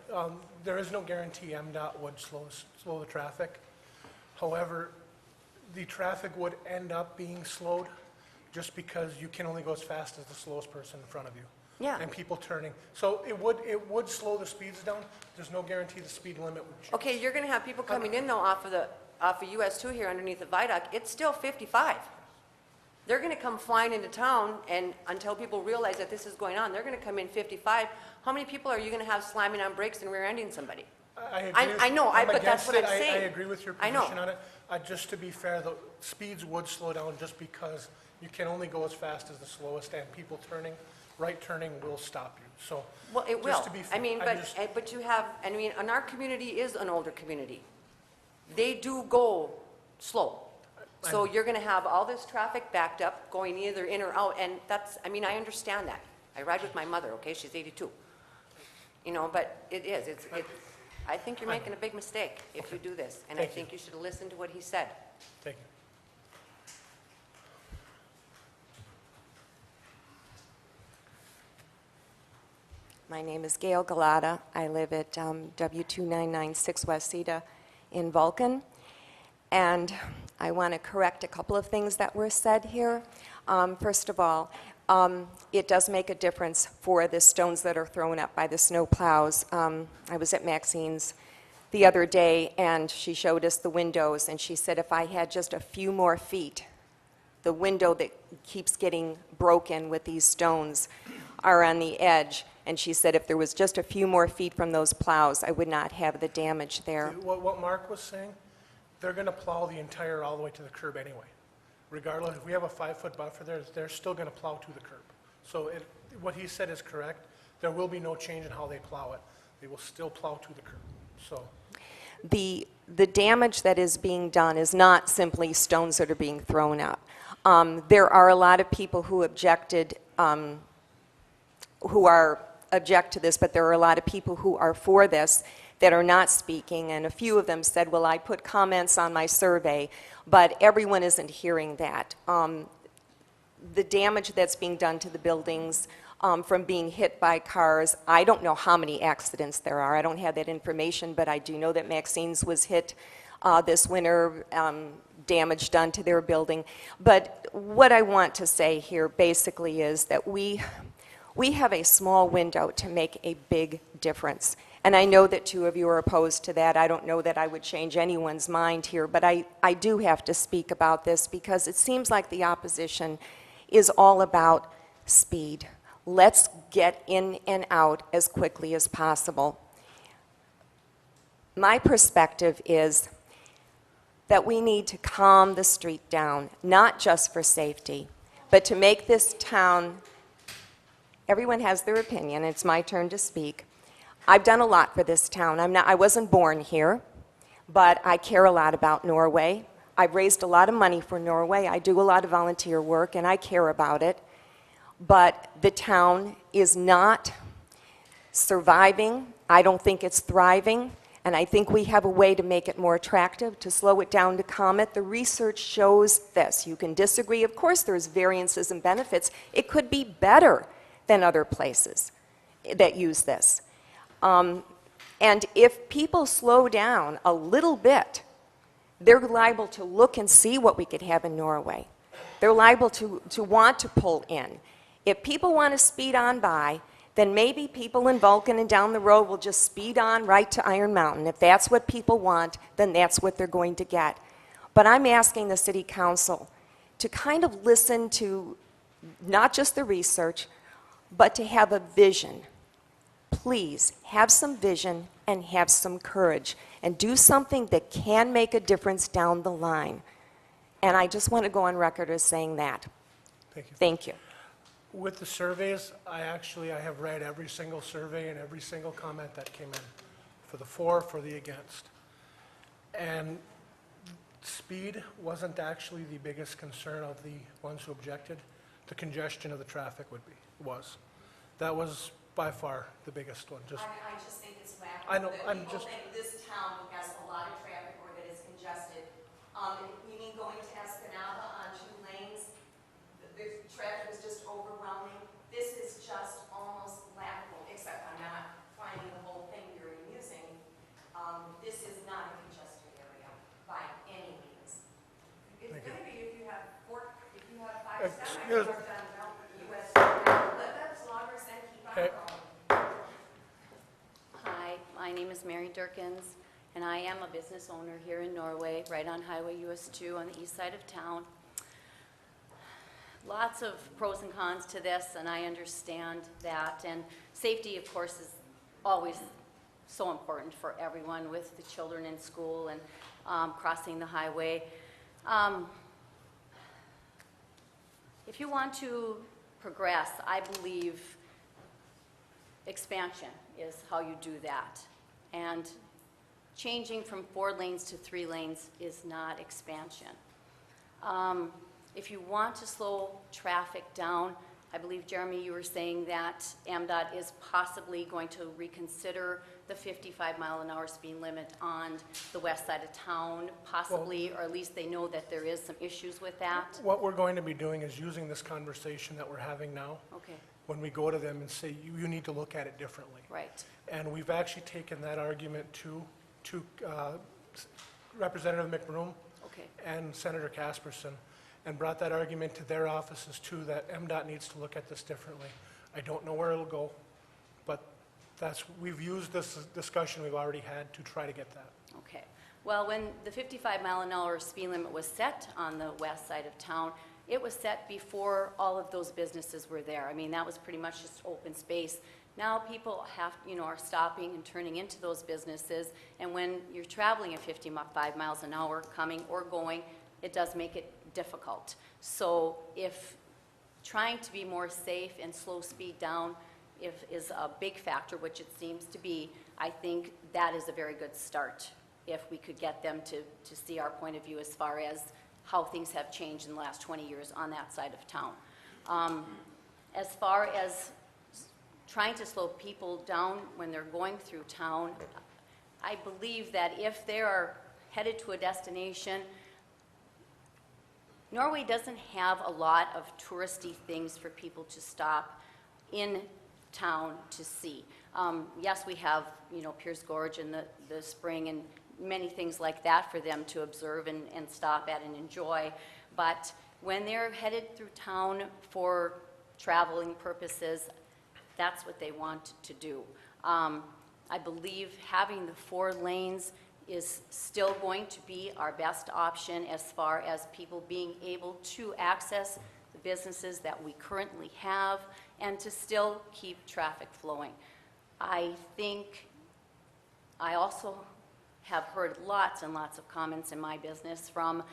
There is no guarantee MDOT would slow the traffic. However, the traffic would end up being slowed just because you can only go as fast as the slowest person in front of you. Yeah. And people turning. So it would slow the speeds down. There's no guarantee the speed limit would change. Okay, you're going to have people coming in though off of US 2 here underneath the viaduct. It's still 55. They're going to come flying into town, and until people realize that this is going on, they're going to come in 55. How many people are you going to have slamming on brakes and rear-ending somebody? I know, but that's what I'm saying. I agree with your I know. position on it. Just to be fair, the speeds would slow down just because you can only go as fast as the slowest, and people turning, right turning will stop you. So, Well, it will. just to be fair, I mean, but you have, I mean, and our community is an older community. They do go slow. So you're going to have all this traffic backed up, going either in or out, and that's, I mean, I understand that. I ride with my mother, okay? She's 82. You know, but it is, I think you're making a big mistake if you do this, and I think you should listen to what he said. Thank you. My name is Gail Galata. I live at W2996 Waseda in Vulcan. And I want to correct a couple of things that were said here. First of all, it does make a difference for the stones that are thrown up by the snow plows. I was at Maxine's the other day, and she showed us the windows, and she said if I had just a few more feet, the window that keeps getting broken with these stones are on the edge. And she said if there was just a few more feet from those plows, I would not have the damage there. What Mark was saying, they're going to plow the entire all the way to the curb anyway. Regardless, if we have a 5-foot buffer there, they're still going to plow to the curb. So what he said is correct. There will be no change in how they plow it. They will still plow to the curb. So The damage that is being done is not simply stones that are being thrown up. There are a lot of people who object to this, but there are a lot of people who are for this that are not speaking, and a few of them said, well, I put comments on my survey, but everyone isn't hearing that. The damage that's being done to the buildings from being hit by cars, I don't know how many accidents there are. I don't have that information, but I do know that Maxine's was hit this winter, damage done to their building. But what I want to say here basically is that we have a small window to make a big difference. And I know that 2 of you are opposed to that. I don't know that I would change anyone's mind here, but I do have to speak about this because it seems like the opposition is all about speed. Let's get in and out as quickly as possible. My perspective is that we need to calm the street down, not just for safety, but to make this town, everyone has their opinion, it's my turn to speak. I've done a lot for this town. I wasn't born here, but I care a lot about Norway. I've raised a lot of money for Norway. I do a lot of volunteer work, and I care about it. But the town is not surviving. I don't think it's thriving. And I think we have a way to make it more attractive, to slow it down, to calm it. The research shows this. You can disagree. Of course, there's variances and benefits. It could be better than other places that use this. And if people slow down a little bit, they're liable to look and see what we could have in Norway. they're liable to want to pull in. If people want to speed on by, then maybe people in Vulcan and down the road will just speed on right to Iron Mountain. If that's what people want, then that's what they're going to get. But I'm asking the city council to kind of listen to not just the research, but to have a vision. Please, have some vision and have some courage, and do something that can make a difference down the line. And I just want to go on record as saying that. Thank you. Thank you. With the surveys, I have read every single survey and every single comment that came in, for the for the against. And speed wasn't actually the biggest concern of the ones who objected. The congestion of the traffic was. That was by far the biggest one. Just I just think it's laughable I know, that I'm people just- think this town has a lot of traffic or that it's congested. You mean going to Escanaba on 2 lanes? The traffic is just overwhelming. This is just almost laughable, except I'm not finding the whole thing very amusing. This is not a congested area by any means. It's Thank you. going to be if you have 5 Excuse- semis done US, let those loggers then keep on Okay. going. Hi, my name is Mary Durkins, and I am a business owner here in Norway, right on Highway US 2 on the east side of town. Lots of pros and cons to this, and I understand that. And safety, of course, is always so important for everyone with the children in school and crossing the highway. If you want to progress, I believe expansion is how you do that. And changing from 4 lanes to 3 lanes is not expansion. If you want to slow traffic down, I believe, Jeremy, you were saying that MDOT is possibly going to reconsider the 55-mile-an-hour speed limit on the west side of town, possibly, or at least they know that there is some issues with that. What we're going to be doing is using this conversation that we're having now, Okay, when we go to them and say, you need to look at it differently. right. And we've actually taken that argument to Representative McBroom Okay. and Senator Casperson, and brought that argument to their offices too, that MDOT needs to look at this differently. I don't know where it'll go, but we've used this discussion we've already had to try to get that. Okay. Well, when the 55-mile-an-hour speed limit was set on the west side of town, it was set before all of those businesses were there. I mean, that was pretty much just open space. Now people are stopping and turning into those businesses, and when you're traveling at 55 miles an hour, coming or going, it does make it difficult. So if trying to be more safe and slow speed down is a big factor, which it seems to be, I think that is a very good start if we could get them to see our point of view as far as how things have changed in the last 20 years on that side of town. As far as trying to slow people down when they're going through town, I believe that if they are headed to a destination, Norway doesn't have a lot of touristy things for people to stop in town to see. Yes, we have, Pierce Gorge in the spring and many things like that for them to observe and stop at and enjoy. But when they're headed through town for traveling purposes, that's what they want to do. I believe having the 4 lanes is still going to be our best option as far as people being able to access the businesses that we currently have and to still keep traffic flowing. I think I also have heard lots and lots of comments in my business from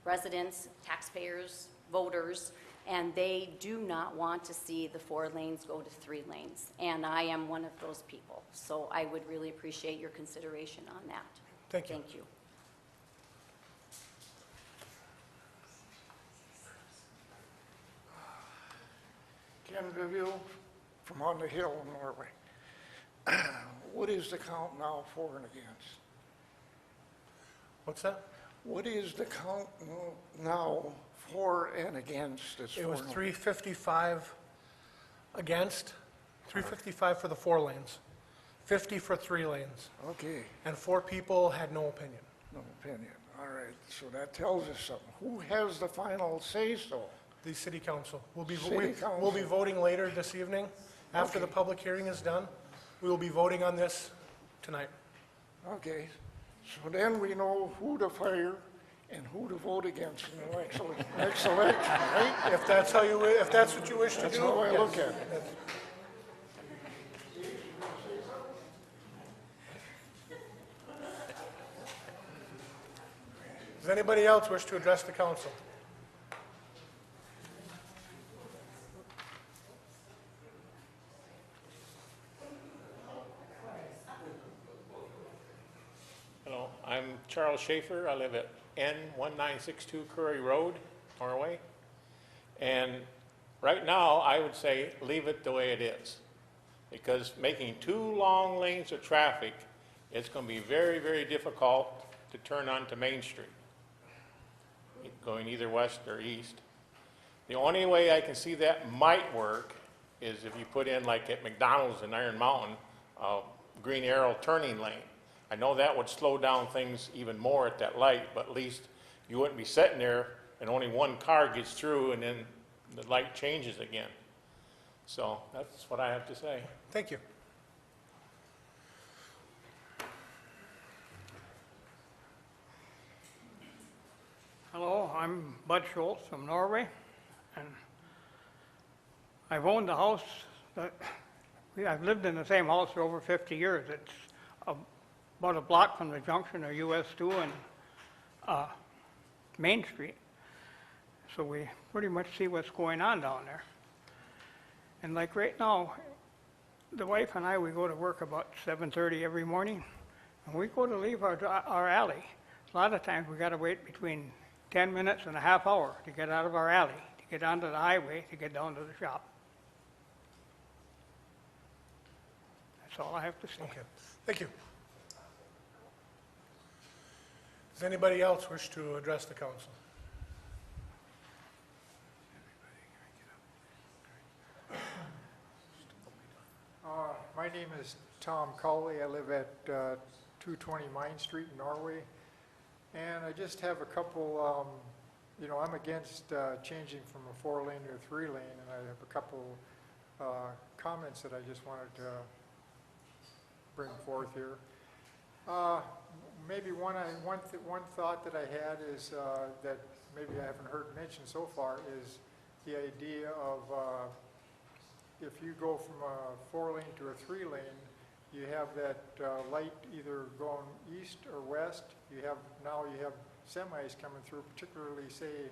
residents, taxpayers, voters, and they do not want to see the 4 lanes go to 3 lanes. And I am one of those people. So I would really appreciate your consideration on that. Thank you. Thank you. Ken Vivio from on the hill in Norway. What is the count now for and against? What's that? What is the count now for and against this? It was 355 against, 355 for the 4 lanes, 50 for 3 lanes. Okay, And 4 people had no opinion. no opinion. All right, so that tells us something. Who has the final say-so? The city council. We'll be City we'll be council. voting later this evening. After the Okay. public hearing is done, we will be voting on this tonight. Okay, so then we know who to fire and who to vote against in the next election, right? If that's what you wish to do. That's how I look yes. at it. Does anybody else wish to address the council? Hello, I'm Charles Schaefer. I live at N1962 Curry Road, Norway. And right now, I would say leave it the way it is. Because making 2 long lanes of traffic, it's going to be very, very difficult to turn onto Main Street, going either west or east. The only way I can see that might work is if you put in, like at McDonald's in Iron Mountain, a green arrow turning lane. I know that would slow down things even more at that light, but at least you wouldn't be sitting there and only one car gets through and then the light changes again. So that's what I have to say. Thank you. Hello, I'm Bud Schultz from Norway, and I've owned the house I've lived in the same house for over 50 years. It's about a block from the junction of US 2 and Main Street. So we pretty much see what's going on down there. And like right now, the wife and I, we go to work about 7:30 every morning, and we go to leave our alley. A lot of times we got to wait between 10 minutes and a half hour to get out of our alley, to get onto the highway, to get down to the shop. That's all I have to say. Okay, thank you. Does anybody else wish to address the council? My name is Tom Cawley. I live at 220 Mine Street in Norway. And I just have a couple, I'm against changing from a 4-lane to a 3-lane, and I have a couple comments that I just wanted to bring forth here. Maybe one thought that I had is that maybe I haven't heard mentioned so far is the idea of if you go from a 4-lane to a 3-lane, you have that light either going east or west. Now you have semis coming through, particularly say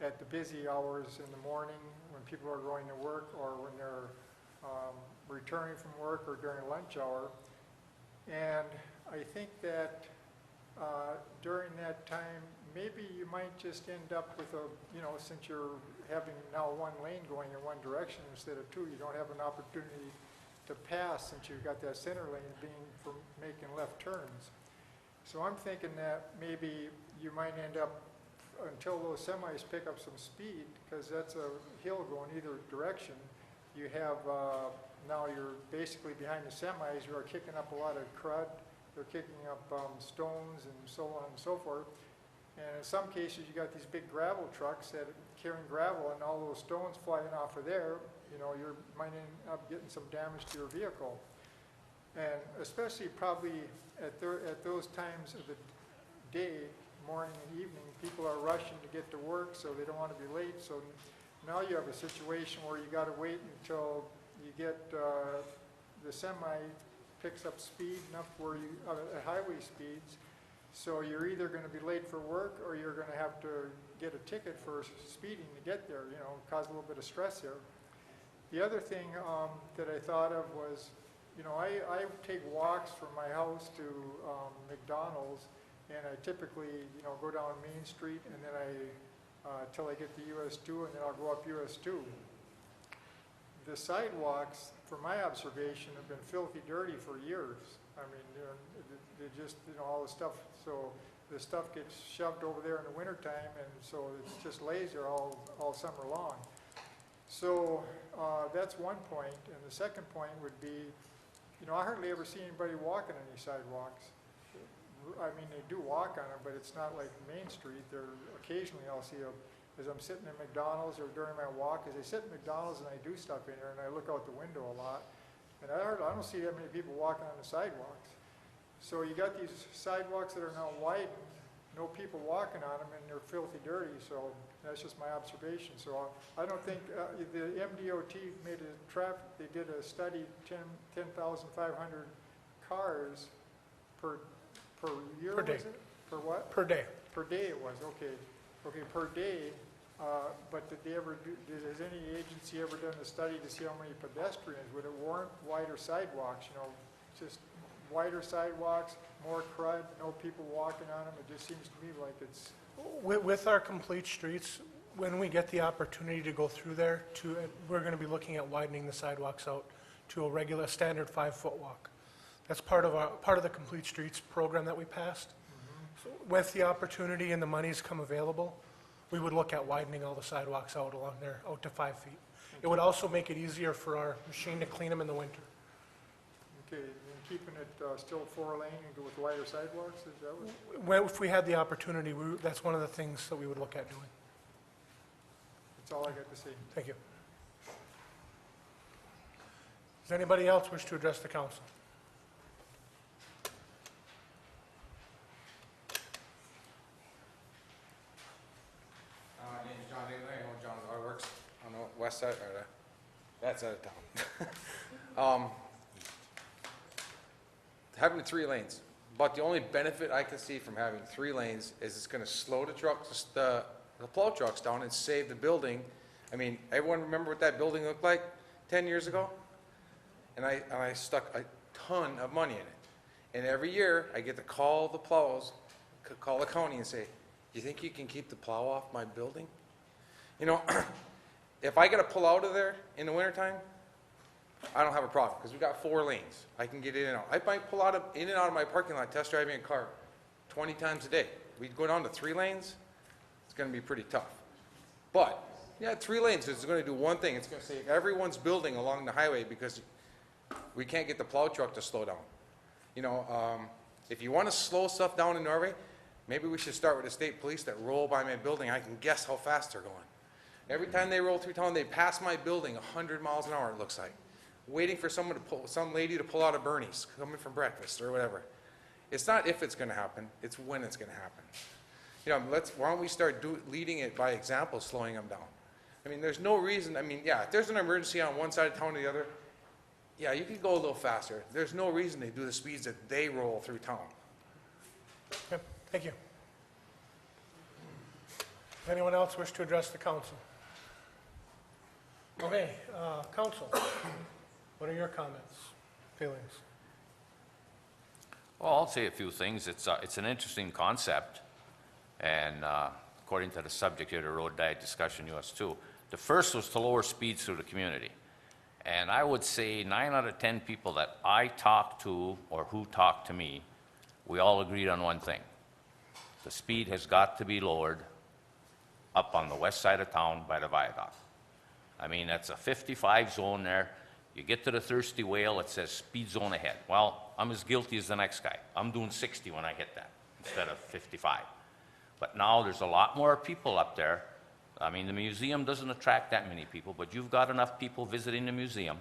at the busy hours in the morning when people are going to work or when they're returning from work or during lunch hour. And I think that during that time, maybe you might just end up with since you're having now 1 lane going in one direction instead of 2, you don't have an opportunity to pass since you've got that center lane being for making left turns. So I'm thinking that maybe you might end up, until those semis pick up some speed, because that's a hill going either direction, you have, now you're basically behind the semis, you are kicking up a lot of crud, they're kicking up stones and so on and so forth. And in some cases, you got these big gravel trucks that are carrying gravel and all those stones flying off of there, you might end up getting some damage to your vehicle. And especially probably at those times of the day, morning and evening, people are rushing to get to work, so they don't want to be late. So now you have a situation where you got to wait until you get the semi picks up speed enough where you at highway speeds. So you're either going to be late for work or you're going to have to get a ticket for speeding to get there, cause a little bit of stress there. The other thing that I thought of was, I take walks from my house to McDonald's, and I typically, go down Main Street, and then till I get to US 2, and then I'll go up US 2. The sidewalks, from my observation, have been filthy dirty for years. I mean, they just, all the stuff, so the stuff gets shoved over there in the wintertime, and so it just lays there all summer long. So that's one point, and the second point would be, I hardly ever see anybody walking on these sidewalks. I mean, they do walk on them, but it's not like Main Street. Occasionally I'll see as I'm sitting in McDonald's or during my walk, as I sit in McDonald's and I do stuff in there and I look out the window a lot, and I don't see that many people walking on the sidewalks. So you got these sidewalks that are now widened, no people walking on them, and they're filthy dirty, so that's just my observation. So I don't think, the MDOT they did a study, 10,500 cars per year, Per day. was it? Per what? Per day. Per day it was, okay. Okay, per day, but has any agency ever done a study to see how many pedestrians? Would it warrant wider sidewalks, just wider sidewalks, more crud, no people walking on them? It just seems to me like it's... With our complete streets, when we get the opportunity to go through there, we're going to be looking at widening the sidewalks out to a regular standard 5-foot walk. That's part of the Complete Streets program that we passed. So with the opportunity and the monies come available, we would look at widening all the sidewalks out along there, out to 5 feet. It would also make it easier for our machine to clean them in the winter. Okay, and keeping it still 4-lane and go with wider sidewalks, is that what? If we had the opportunity, that's one of the things that we would look at doing. That's all I got to say. Thank you. Does anybody else wish to address the council? My name's John Daly. I know John works on the west side, or that side of town. Having 3 lanes, but the only benefit I can see from having 3 lanes is it's gonna slow the trucks, the plow trucks down and save the building. I mean, everyone remember what that building looked like 10 years ago? And I stuck a ton of money in it. And every year, I get to call the plows, call the county and say, you think you can keep the plow off my building? If I gotta pull out of there in the wintertime, I don't have a problem, because we've got 4 lanes. I can get in and out. I might pull in and out of my parking lot, test driving a car 20 times a day. We go down to 3 lanes, it's gonna be pretty tough. But, yeah, 3 lanes is gonna do one thing. It's gonna save everyone's building along the highway, because we can't get the plow truck to slow down. If you wanna slow stuff down in Norway, maybe we should start with the state police that roll by my building. I can guess how fast they're going. Every time they roll through town, they pass my building 100 miles an hour, it looks like, waiting for some lady to pull out of Bernie's, coming from breakfast or whatever. It's not if it's going to happen, it's when it's going to happen. Why don't we start leading it by example, slowing them down? I mean, there's no reason. I mean, yeah, if there's an emergency on one side of town or the other, yeah, you could go a little faster. There's no reason to do the speeds that they roll through town. Okay, thank you. Does anyone else wish to address the council? Okay, council, what are your comments, feelings? Well, I'll say a few things. It's an interesting concept, and according to the subject here, the road diet discussion, US 2, the first was to lower speeds through the community. And I would say 9 out of 10 people that I talked to or who talked to me, we all agreed on one thing. The speed has got to be lowered up on the west side of town by the viaduct. I mean, that's a 55 zone there. You get to the Thirsty Whale, it says speed zone ahead. Well, I'm as guilty as the next guy. I'm doing 60 when I hit that instead of 55. But now there's a lot more people up there. I mean, the museum doesn't attract that many people, but you've got enough people visiting the museum.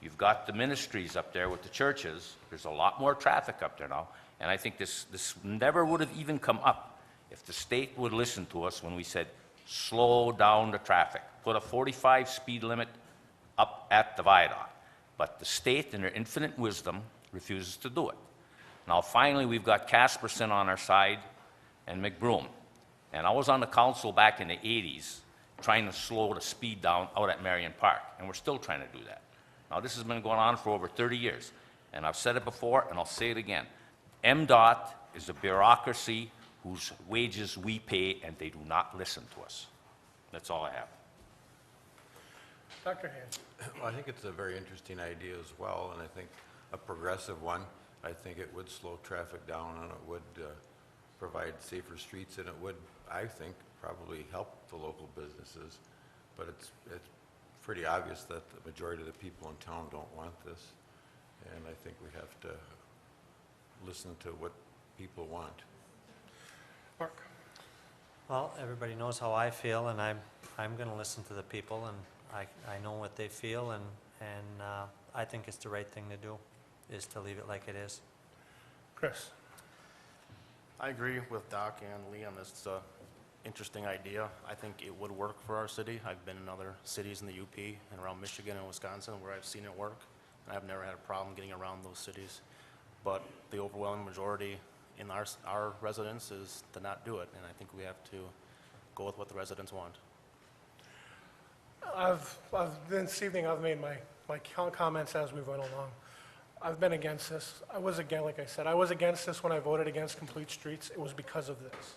You've got the ministries up there with the churches. There's a lot more traffic up there now. And I think this never would have even come up if the state would listen to us when we said, slow down the traffic. Put a 45 speed limit up at the viaduct. But the state, in their infinite wisdom, refuses to do it. Now, finally, we've got Casperson on our side and McBroom. And I was on the council back in the 80s trying to slow the speed down out at Marion Park, and we're still trying to do that. Now, this has been going on for over 30 years, and I've said it before, and I'll say it again. MDOT is a bureaucracy whose wages we pay, and they do not listen to us. That's all I have. Dr. Hand. Well, I think it's a very interesting idea as well, and I think a progressive one. I think it would slow traffic down, and it would provide safer streets, and it would, I think, probably help the local businesses. But it's pretty obvious that the majority of the people in town don't want this, and I think we have to listen to what people want. Mark? Well, everybody knows how I feel, and I'm going to listen to the people, and I know what they feel, and I think it's the right thing to do, is to leave it like it is. Chris? I agree with Doc and Lee on this. It's an interesting idea. I think it would work for our city. I've been in other cities in the UP and around Michigan and Wisconsin where I've seen it work, and I've never had a problem getting around those cities. But the overwhelming majority in our residents is to not do it, and I think we have to go with what the residents want. This evening, I've made my comments as we went along. I've been against this. I was again, like I said, I was against this when I voted against complete streets. It was because of this.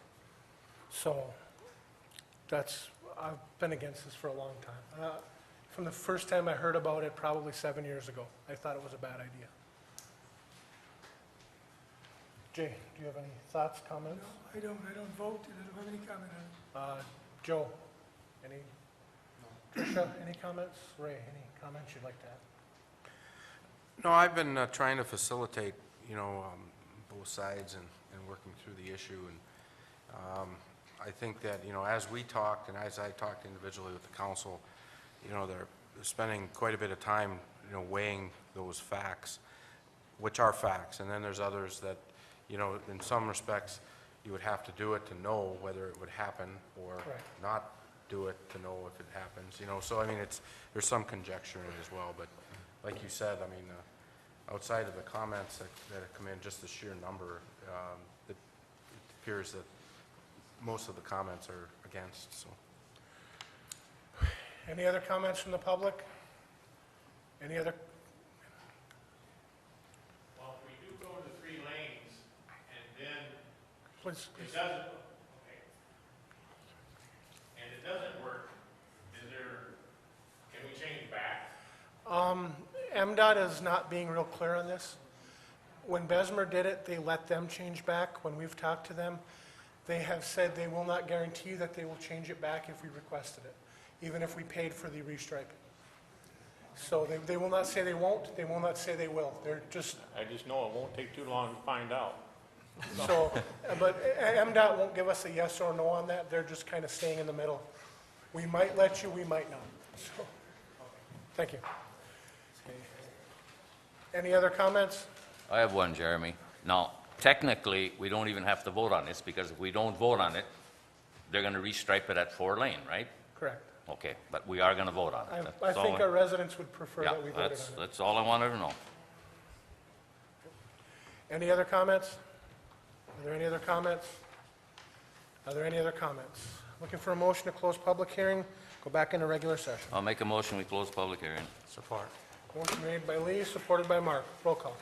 So I've been against this for a long time. From the first time I heard about it, probably 7 years ago, I thought it was a bad idea. Jay, do you have any thoughts, comments? No, I don't vote, and I don't have any comment on it. Joe, any? No. Tricia, any comments? Ray, any comments you'd like to add? No, I've been trying to facilitate, both sides and working through the issue. And I think that, as we talked and as I talked individually with the council, they're spending quite a bit of time, weighing those facts, which are facts. And then there's others that, in some respects, you would have to do it to know whether it would happen or not do it to know if it happens. So I mean, there's some conjecture in it as well. But like you said, I mean, outside of the comments that have come in, just the sheer number, it appears that most of the comments are against. So. Any other comments from the public? Any other? Well, if we do go to 3 lanes and then Please. it doesn't, okay, and it doesn't work, can we change back? MDOT is not being real clear on this. When Bessemer did it, they let them change back. When we've talked to them, they have said they will not guarantee that they will change it back if we requested it, even if we paid for the restriping. So they will not say they won't, they will not say they will. They're just, I just know it won't take too long to find out. so, but MDOT won't give us a yes or no on that. They're just kind of staying in the middle. We might let you, we might not. So, thank you. Any other comments? I have one, Jeremy. Now, technically, we don't even have to vote on this, because if we don't vote on it, they're going to restripe it at 4 lane, right? Correct. Okay, but we are going to vote on it. I That's think all our residents would prefer yeah, that we voted on it. that's all I wanted to know. Any other comments? Are there any other comments? Are there any other comments? Looking for a motion to close public hearing, go back into regular session. I'll make a motion, we close public hearing. Support. Motion made by Lee, supported by Mark. Roll call.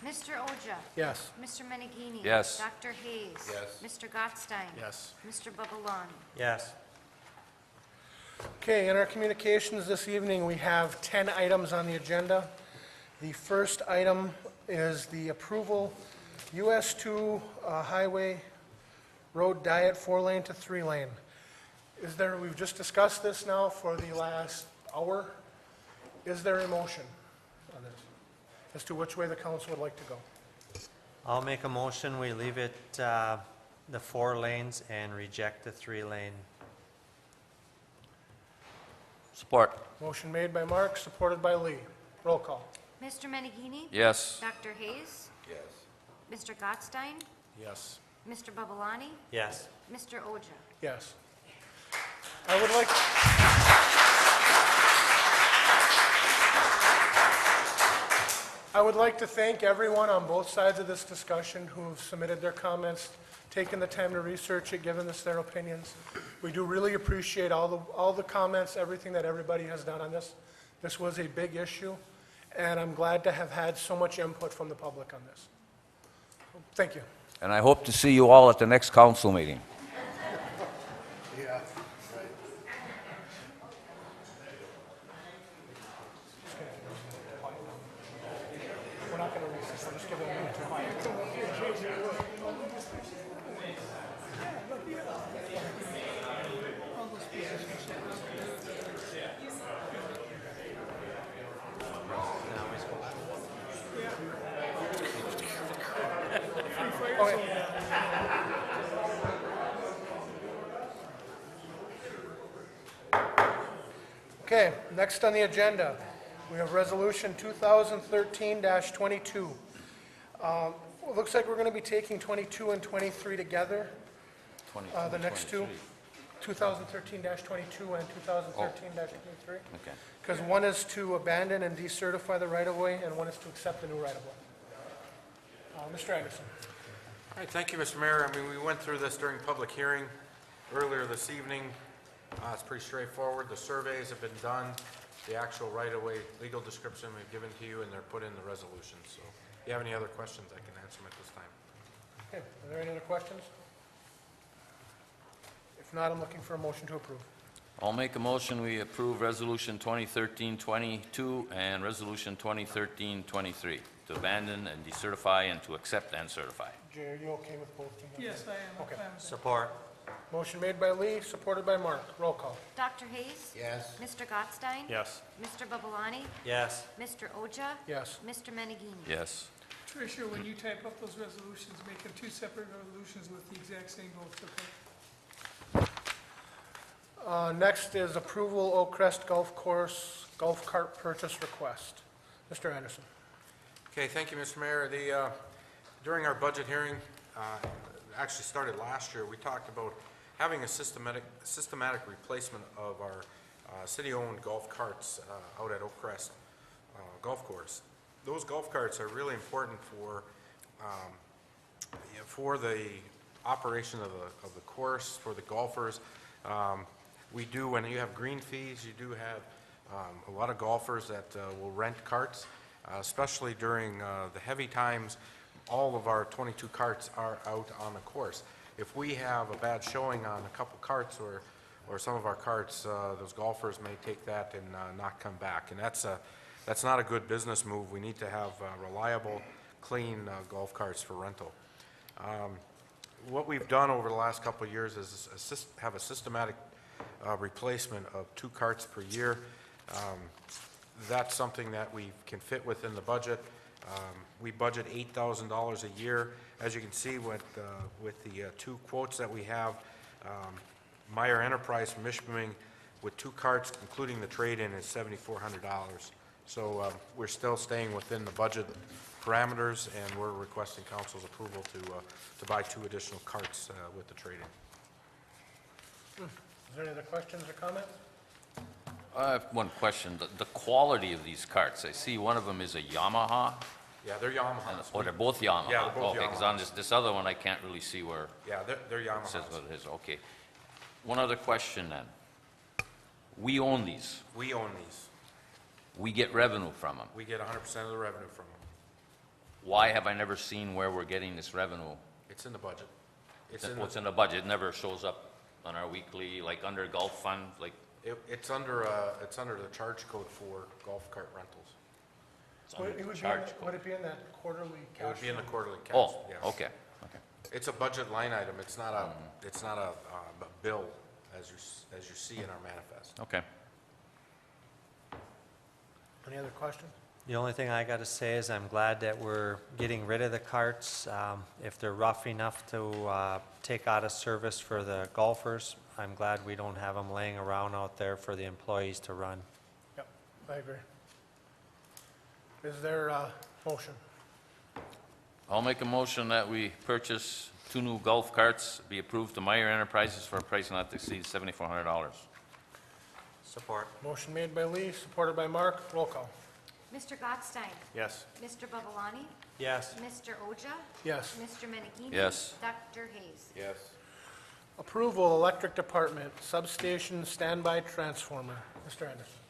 Mr. Oja? Yes. Mr. Menegini? Yes. Dr. Hayes? Yes. Mr. Gottstein? Yes. Mr. Babalani? Yes. Okay, in our communications this evening, we have 10 items on the agenda. The first item is the approval, US 2 Highway Road Diet 4-lane to 3-lane. We've just discussed this now for the last hour. Is there a motion on this as to which way the council would like to go? I'll make a motion, we leave it the 4 lanes and reject the 3-lane. Support. Motion made by Mark, supported by Lee. Roll call. Mr. Menegini? Yes. Dr. Hayes? Yes. Mr. Gottstein? Yes. Mr. Babalani? Yes. Mr. Oja? Yes. I would like... I would like to thank everyone on both sides of this discussion who have submitted their comments, taken the time to research it, given us their opinions. We do really appreciate all the comments, everything that everybody has done on this. This was a big issue, and I'm glad to have had so much input from the public on this. Thank you. And I hope to see you all at the next council meeting. Yeah. We're not going to recess. We're just giving a minute to quiet. Okay, next on the agenda, we have Resolution 2013-22. It looks like we're going to be taking 22 and 23 together. 22, The next two, 23. 2013-22 and 2013-23. Okay. Because one is to abandon and decertify the right-of-way, and one is to accept the new right-of-way. Mr. Anderson. All right, thank you, Mr. Mayor. I mean, we went through this during public hearing earlier this evening. It's pretty straightforward. The surveys have been done. The actual right-of-way legal description we've given to you, and they're put in the resolution. So if you have any other questions, I can answer them at this time. Okay, are there any other questions? If not, I'm looking for a motion to approve. I'll make a motion, we approve Resolution 2013-22 and Resolution 2013-23 to abandon and decertify and to accept and certify. Jay, are you okay with both together? Yes, I am. Okay. Support. Motion made by Lee, supported by Mark. Roll call. Dr. Hayes? Yes. Mr. Gottstein? Yes. Mr. Babalani? Yes. Mr. Oja? Yes. Mr. Menegini? Yes. Tricia, when you type up those resolutions, make them two separate resolutions with the exact same votes, okay? Next is approval Oak Crest Golf Course golf cart purchase request. Mr. Anderson. Okay, thank you, Mr. Mayor. During our budget hearing, actually started last year, we talked about having a systematic replacement of our city-owned golf carts out at Oak Crest Golf Course. Those golf carts are really important for the operation of the course, for the golfers. We do, when you have green fees, you do have a lot of golfers that will rent carts, especially during the heavy times. All of our 22 carts are out on the course. If we have a bad showing on a couple carts or some of our carts, those golfers may take that and not come back. And that's not a good business move. We need to have reliable, clean golf carts for rental. What we've done over the last couple of years is have a systematic replacement of 2 carts per year. That's something that we can fit within the budget. We budget $8,000 a year. As you can see with the 2 quotes that we have, Meyer Enterprise from Ishpeming with 2 carts, including the trade-in, is $7,400. So we're still staying within the budget parameters, and we're requesting council's approval to buy 2 additional carts with the trade-in. Is there any other questions or comments? I have one question. The quality of these carts, I see one of them is a Yamaha. Yeah, they're Yamahas. Oh, they're both Yamaha? Yeah, they're both Okay, because on this other one, I can't really see where Yeah, they're it says Yamahas. what it is. Okay. One other question then. We own these. We own these. We get revenue from them. We get 100% of the revenue from them. Why have I never seen where we're getting this revenue? It's in the budget. What's in the budget? It never shows up on our weekly, like under golf fund, like It's under the charge code for golf cart rentals. it's under the Would charge would code. it be in that quarterly cash? It would be in the flow? quarterly cash. Oh, yes. okay. It's a budget line item. It's not a bill as you see in our manifest. Okay. Any other questions? The only thing I got to say is I'm glad that we're getting rid of the carts. If they're rough enough to take out of service for the golfers, I'm glad we don't have them laying around out there for the employees to run. Yep, I agree. Is there a motion? I'll make a motion that we purchase 2 new golf carts, be approved to Meyer Enterprises for a price not to exceed $7,400. Support. Motion made by Lee, supported by Mark. Roll call. Mr. Gottstein? Yes. Mr. Babalani? Yes. Mr. Oja? Yes. Mr. Menegini? Yes. Dr. Hayes? Yes. Approval, Electric Department, Substation Standby Transformer. Mr. Anderson.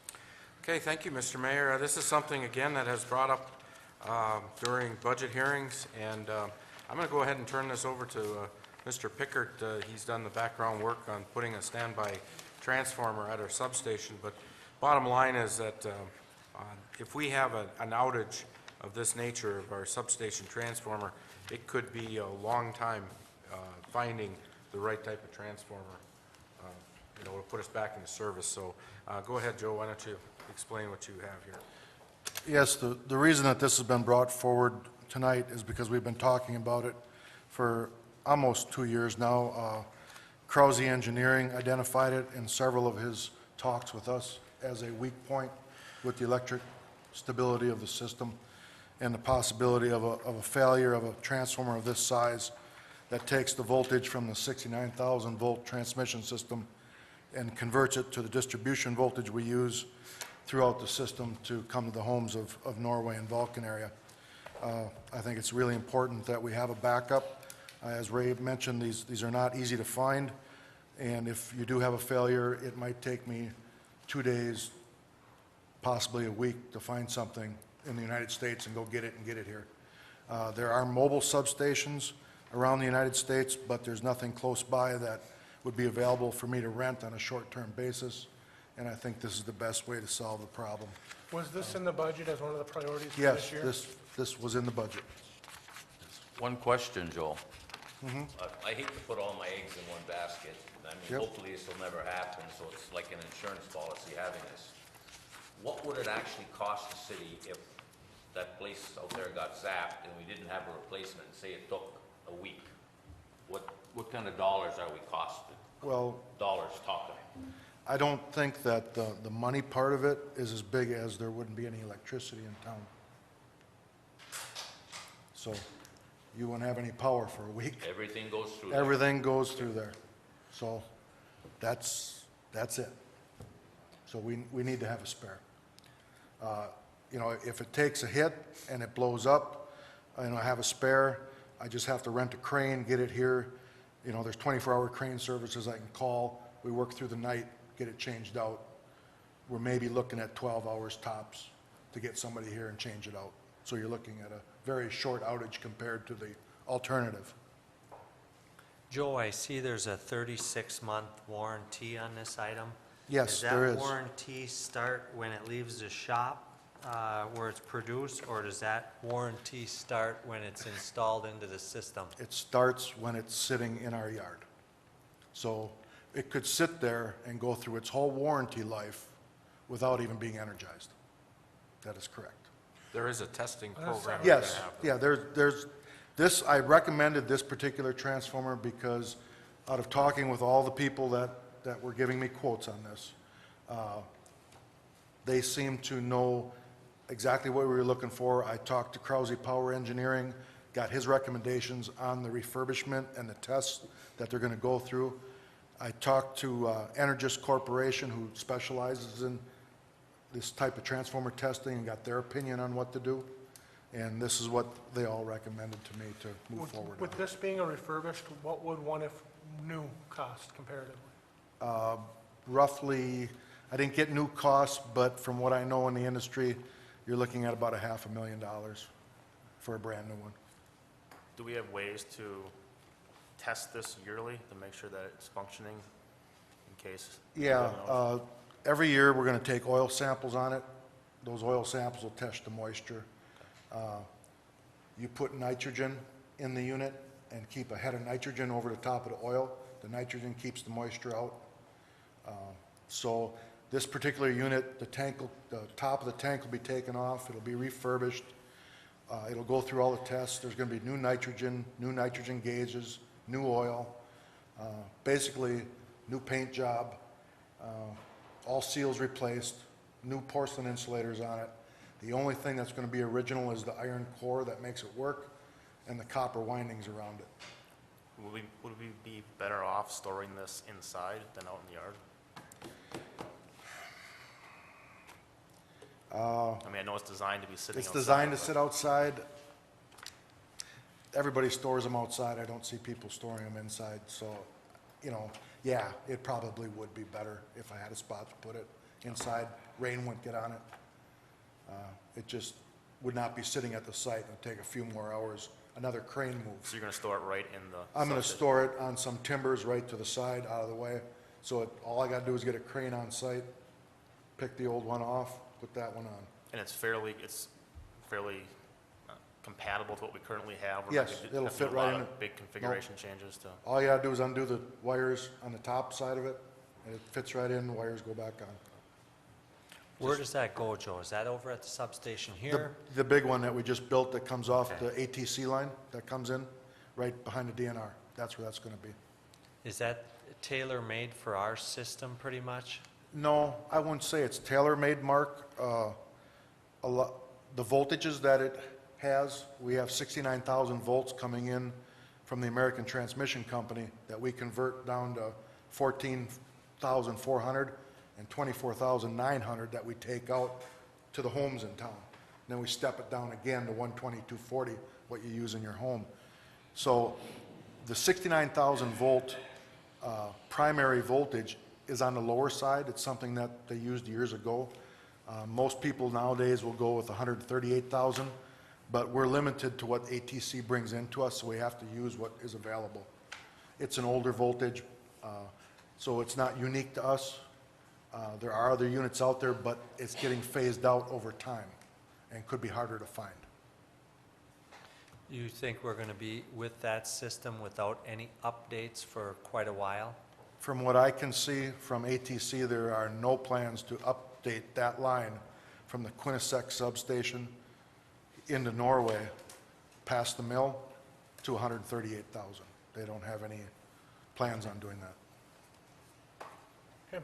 Okay, thank you, Mr. Mayor. This is something, again, that has brought up during budget hearings, and I'm going to go ahead and turn this over to Mr. Pickert. He's done the background work on putting a standby transformer at our substation, but bottom line is that if we have an outage of this nature of our substation transformer, it could be a long time finding the right type of transformer, to put us back into service. So go ahead, Joe, why don't you explain what you have here? Yes, the reason that this has been brought forward tonight is because we've been talking about it for almost 2 years now. Krause Engineering identified it in several of his talks with us as a weak point with the electric stability of the system and the possibility of a failure of a transformer of this size that takes the voltage from the 69,000 volt transmission system and converts it to the distribution voltage we use throughout the system to come to the homes of Norway and Vulcan area. I think it's really important that we have a backup. As Ray mentioned, these are not easy to find, and if you do have a failure, it might take me 2 days, possibly a week, to find something in the United States and go get it here. There are mobile substations around the United States, but there's nothing close by that would be available for me to rent on a short-term basis, and I think this is the best way to solve the problem. Was this in the budget as one of the priorities for Yes, this year? this was in the budget. One question, Joel. Mhm. I hate to put all my eggs in one basket. I mean, Yep. hopefully this will never happen, so it's like an insurance policy having this. What would it actually cost the city if that place out there got zapped and we didn't have a replacement, say it took a week? What kind of dollars are we costing? Well, Dollars talking. I don't think that the money part of it is as big as there wouldn't be any electricity in town. So you wouldn't have any power for a week. Everything goes through there. Everything goes through there. So that's it. So we need to have a spare. You know, if it takes a hit and it blows up, and I have a spare, I just have to rent a crane, get it here. You know, there's 24-hour crane services I can call. We work through the night, get it changed out. We're maybe looking at 12 hours tops to get somebody here and change it out. So you're looking at a very short outage compared to the alternative. Joe, I see there's a 36-month warranty on this item. Yes, there is. Does that warranty start when it leaves the shop, where it's produced, or does that warranty start when it's installed into the system? It starts when it's sitting in our yard. So it could sit there and go through its whole warranty life without even being energized. That is correct. There is a testing program. Yes, yeah, there's this, I recommended this particular transformer because out of talking with all the people that were giving me quotes on this, they seem to know exactly what we were looking for. I talked to Krause Power Engineering, got his recommendations on the refurbishment and the tests that they're going to go through. I talked to Energis Corporation, who specializes in this type of transformer testing, and got their opinion on what to do. And this is what they all recommended to me to move forward With on. this being a refurbished, what would one if new cost comparatively? Roughly, I didn't get new costs, but from what I know in the industry, you're looking at about $500,000 for a brand new one. Do we have ways to test this yearly to make sure that it's functioning in case? Yeah, every year we're going to take oil samples on it. Those oil samples will test the moisture. You put nitrogen in the unit and keep a head of nitrogen over the top of the oil. The nitrogen keeps the moisture out. So this particular unit, the top of the tank will be taken off. It'll be refurbished. It'll go through all the tests. There's going to be new nitrogen gauges, new oil, basically new paint job, all seals replaced, new porcelain insulators on it. The only thing that's going to be original is the iron core that makes it work and the copper windings around it. Would we be better off storing this inside than out in the yard? I mean, I know it's designed to be sitting outside. It's designed to sit outside. Everybody stores them outside. I don't see people storing them inside. So, you know, yeah, it probably would be better if I had a spot to put it inside. Rain wouldn't get on it. It just would not be sitting at the site and take a few more hours. Another crane move. So you're going to store it right in the... I'm going to store it on some timbers right to the side, out of the way. So all I got to do is get a crane on site, pick the old one off, put that one on. And it's fairly compatible to what we currently have? We're Yes, not gonna do- it'll have to do fit a lot right in of it. Big configuration changes to... All you got to do is undo the wires on the top side of it, and it fits right in, the wires go back on. Where does that go, Joe? Is that over at the substation here? The big one that we just built that comes off the ATC line, that comes in, right behind the DNR. That's where that's going to be. Is that tailor-made for our system, pretty much? No, I wouldn't say it's tailor-made, Mark. The voltages that it has, we have 69,000 volts coming in from the American Transmission Company that we convert down to 14,400 and 24,900 that we take out to the homes in town. Then we step it down again to 120, 240, what you use in your home. So the 69,000 volt primary voltage is on the lower side. It's something that they used years ago. Most people nowadays will go with 138,000, but we're limited to what ATC brings into us, so we have to use what is available. It's an older voltage, so it's not unique to us. There are other units out there, but it's getting phased out over time and could be harder to find. You think we're going to be with that system without any updates for quite a while? From what I can see from ATC, there are no plans to update that line from the Quinnesec substation into Norway, past the mill, to 138,000. They don't have any plans on doing that. Okay.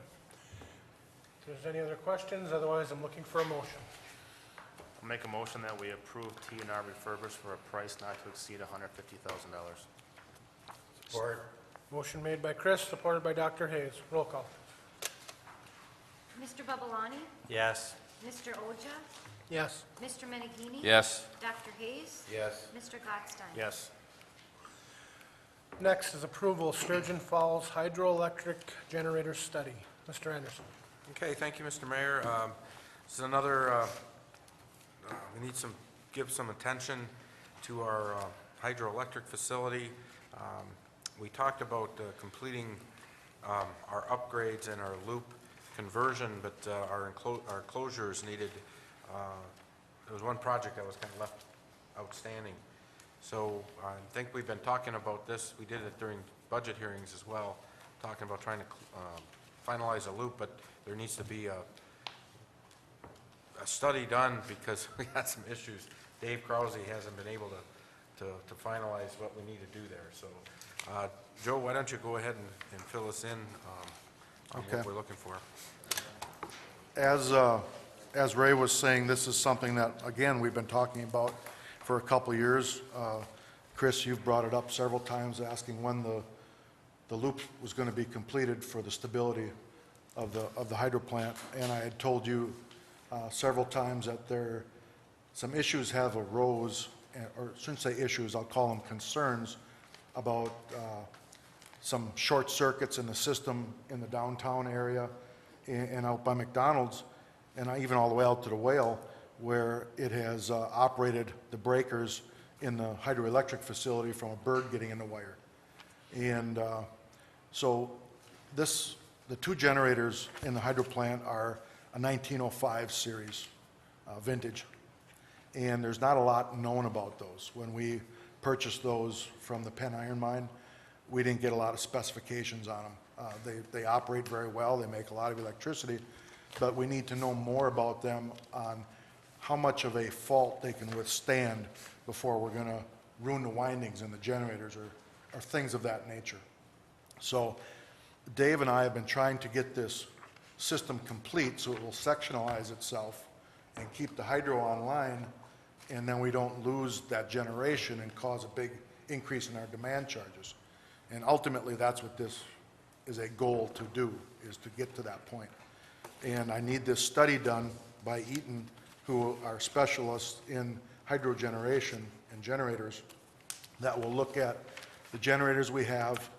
If there's any other questions, otherwise I'm looking for a motion. I'll make a motion that we approve T&R refurbished for a price not to exceed $150,000. Support. Motion made by Chris, supported by Dr. Hayes. Roll call. Mr. Babalani? Yes. Mr. Oja? Yes. Mr. Menigini? Yes. Dr. Hayes? Yes. Mr. Gottstein? Yes. Next is approval of Sturgeon Falls Hydroelectric Generator Study. Mr. Anderson. Okay, thank you, Mr. Mayor. This is another, we need give some attention to our hydroelectric facility. We talked about completing our upgrades and our loop conversion, but our closures needed, there was one project that was kind of left outstanding. So I think we've been talking about this. We did it during budget hearings as well, talking about trying to finalize a loop, but there needs to be a study done because we had some issues. Dave Krause hasn't been able to finalize what we need to do there. So, Joe, why don't you go ahead and fill us in on Okay. what we're looking for. As Ray was saying, this is something that, again, we've been talking about for a couple of years. Chris, you've brought it up several times, asking when the loop was going to be completed for the stability of the hydro plant. And I had told you several times that some issues have arose, or I shouldn't say issues, I'll call them concerns, about some short circuits in the system in the downtown area and out by McDonald's, and even all the way out to the Whale, where it has operated the breakers in the hydroelectric facility from a bird getting in the wire. And so the two generators in the hydro plant are a 1905 series vintage, and there's not a lot known about those. When we purchased those from the Penn Iron Mine, we didn't get a lot of specifications on them. They operate very well, they make a lot of electricity, but we need to know more about them on how much of a fault they can withstand before we're going to ruin the windings in the generators or things of that nature. So Dave and I have been trying to get this system complete so it will sectionalize itself and keep the hydro online, and then we don't lose that generation and cause a big increase in our demand charges. And ultimately, that's what this is a goal to do, is to get to that point. And I need this study done by Eaton, who are specialists in hydro generation and generators, that will look at the generators we have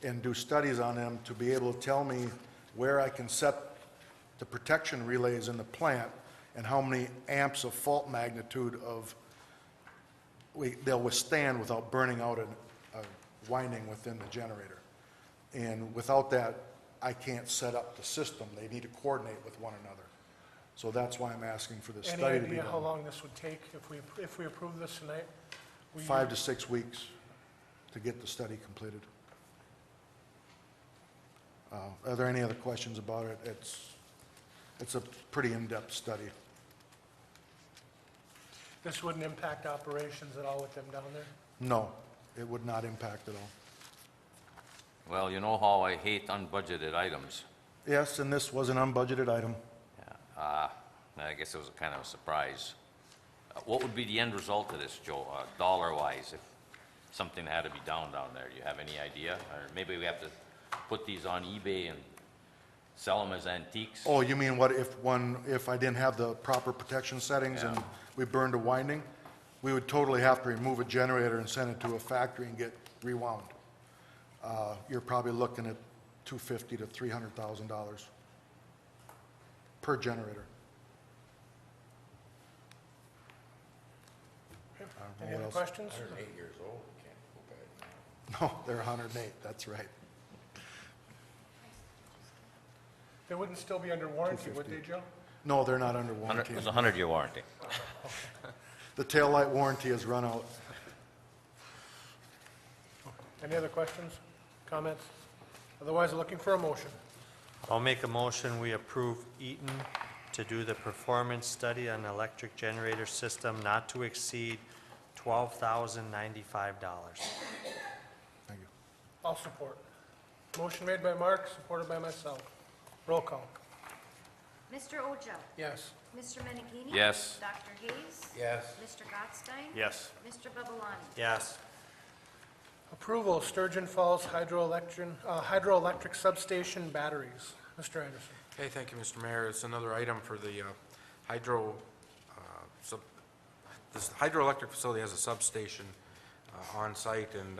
and do studies on them to be able to tell me where I can set the protection relays in the plant and how many amps of fault magnitude they'll withstand without burning out a winding within the generator. And without that, I can't set up the system. They need to coordinate with one another. So that's why I'm asking for this Any study to be idea done. how long this would take if we approve this tonight? 5 to 6 weeks to get the study completed. Are there any other questions about it? It's a pretty in-depth study. This wouldn't impact operations at all with them down there? No, it would not impact at all. Well, you know how I hate unbudgeted items. Yes, and this was an unbudgeted item. I guess it was kind of a surprise. What would be the end result of this, Joe, dollar-wise, if something had to be down there? Do you have any idea? Or maybe we have to put these on eBay and sell them as antiques? Oh, you mean what if I didn't have the proper protection settings and we burned a winding? We would totally have to remove a generator and send it to a factory and get rewound. You're probably looking at $250,000 to $300,000 per generator. Any other questions? 108 years old, can't go back. No, they're 108, that's right. They wouldn't still be under warranty, would they, Joe? No, they're not under warranty. It was a 100-year warranty. The taillight warranty has run out. Any other questions, comments? Otherwise, looking for a motion. I'll make a motion, we approve Eaton to do the performance study on electric generator system not to exceed $12,095. Thank you. I'll support. Motion made by Mark, supported by myself. Roll call. Mr. Oja? Yes. Mr. Menigini? Yes. Dr. Hayes? Yes. Mr. Gottstein? Yes. Mr. Babalani? Yes. Approval of Sturgeon Falls hydroelectric substation batteries. Mr. Anderson. Okay, thank you, Mr. Mayor. It's another item for the this hydroelectric facility has a substation on site, and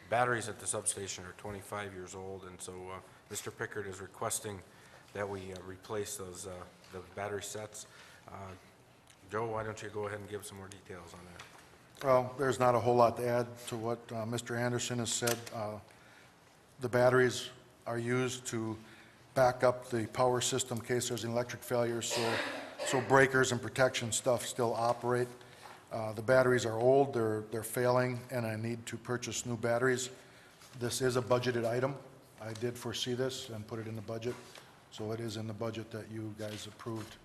batteries at the substation are 25 years old, and so Mr. Pickard is requesting that we replace those battery sets. Joe, why don't you go ahead and give some more details on that? Well, there's not a whole lot to add to what Mr. Anderson has said. The batteries are used to back up the power system in case there's an electric failure, so breakers and protection stuff still operate. The batteries are old, they're failing, and I need to purchase new batteries. This is a budgeted item. I did foresee this and put it in the budget, so it is in the budget that you guys approved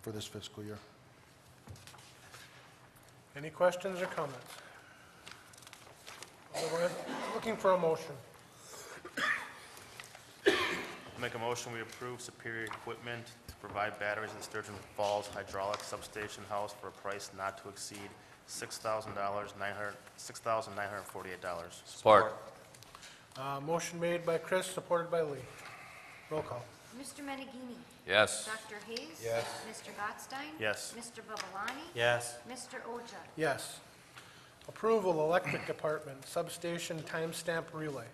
for this fiscal year. Any questions or comments? Otherwise, looking for a motion. Make a motion, we approve Superior Equipment to provide batteries at the Sturgeon Falls Hydraulic Substation House for a price not to exceed $6,948. Support. Motion made by Chris, supported by Lee. Roll call. Mr. Menigini? Yes. Dr. Hayes? Yes. Mr. Gottstein? Yes. Mr. Babalani? Yes. Mr. Oja? Yes. Approval Electric Department Substation Timestamp Relay.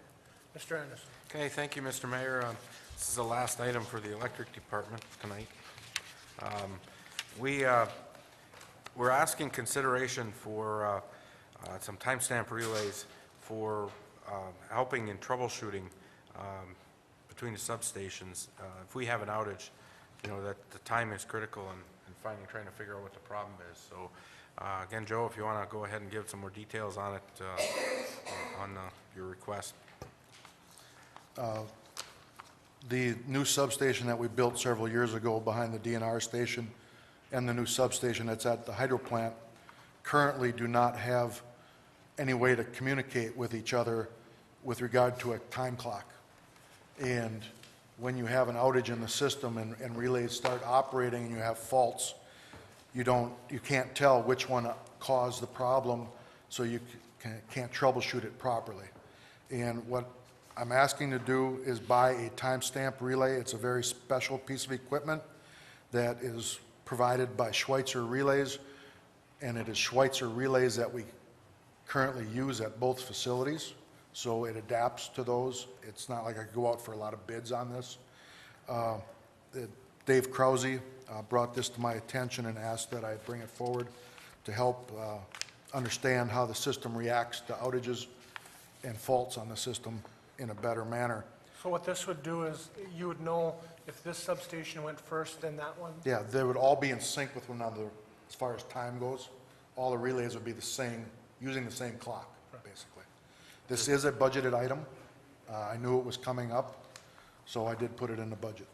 Mr. Anderson. Okay, thank you, Mr. Mayor. This is the last item for the electric department tonight. We're asking consideration for some timestamp relays for helping in troubleshooting between the substations. If we have an outage, that the time is critical in trying to figure out what the problem is. So, again, Joe, if you want to go ahead and give some more details on it, on your request. The new substation that we built several years ago behind the DNR station and the new substation that's at the hydro plant currently do not have any way to communicate with each other with regard to a time clock. And when you have an outage in the system and relays start operating and you have faults, you can't tell which one caused the problem, so you can't troubleshoot it properly. And what I'm asking to do is buy a timestamp relay. It's a very special piece of equipment that is provided by Schweitzer Relays, and it is Schweitzer Relays that we currently use at both facilities, so it adapts to those. It's not like I could go out for a lot of bids on this. Dave Krause brought this to my attention and asked that I bring it forward to help understand how the system reacts to outages and faults on the system in a better manner. So what this would do is you would know if this substation went first, then that one? Yeah, they would all be in sync with one another as far as time goes. All the relays would be the same, using the same clock, basically. This is a budgeted item. I knew it was coming up, so I did put it in the budget.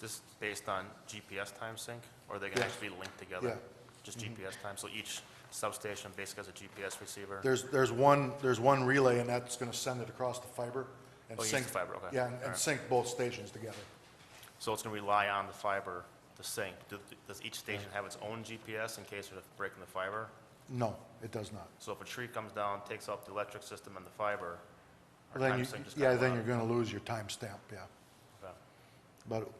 This based on GPS time sync, or are they going to actually be linked together? Yeah. Just GPS time, so each substation basically has a GPS receiver? There's one relay, and that's going to send it across the fiber, and Oh, use sync. the fiber, okay. Yeah, All and right. sync both stations together. So it's going to rely on the fiber to sync. Does each station have its own GPS in case of breaking the fiber? No, it does not. So if a tree comes down, takes out the electric system and the fiber, our Then time you, sync just yeah, got then run you're out. gonna lose your timestamp, yeah. Okay. But,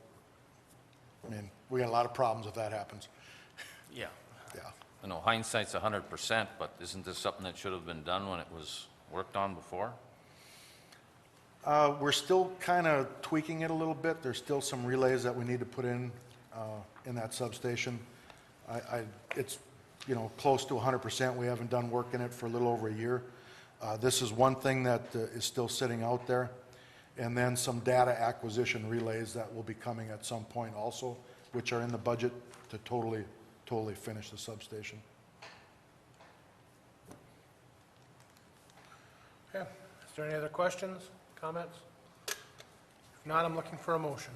I mean, we got a lot of problems if that happens. Yeah. Yeah. I know hindsight's 100%, but isn't this something that should have been done when it was worked on before? We're still kind of tweaking it a little bit. There's still some relays that we need to put in that substation. It's, you know, close to 100%. We haven't done work in it for a little over a year. This is one thing that is still sitting out there. And then some data acquisition relays that will be coming at some point also, which are in the budget to totally finish the substation. Okay, is there any other questions, comments? If not, I'm looking for a motion.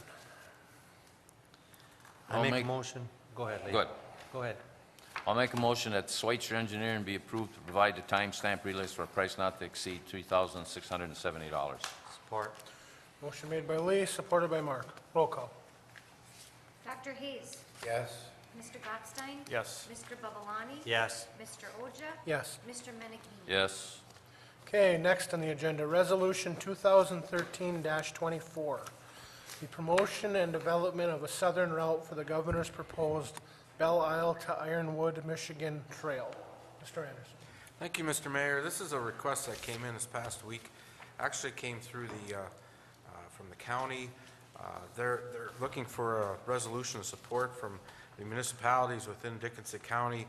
I'll I make a make- motion. Go ahead, Lee. Good. Go ahead. I'll make a motion that Schweitzer Engineering be approved to provide the timestamp relays for a price not to exceed $3,670. Support. Motion made by Lee, supported by Mark. Roll call. Dr. Hayes. Yes. Mr. Gottstein. Yes. Mr. Babalani. Yes. Mr. Oja. Yes. Mr. Menigini. Yes. Okay, next on the agenda, Resolution 2013-24, the promotion and development of a southern route for the governor's proposed Belle Isle to Ironwood, Michigan Trail. Mr. Anderson. Thank you, Mr. Mayor. This is a request that came in this past week. Actually came through from the county. They're looking for a resolution of support from the municipalities within Dickinson County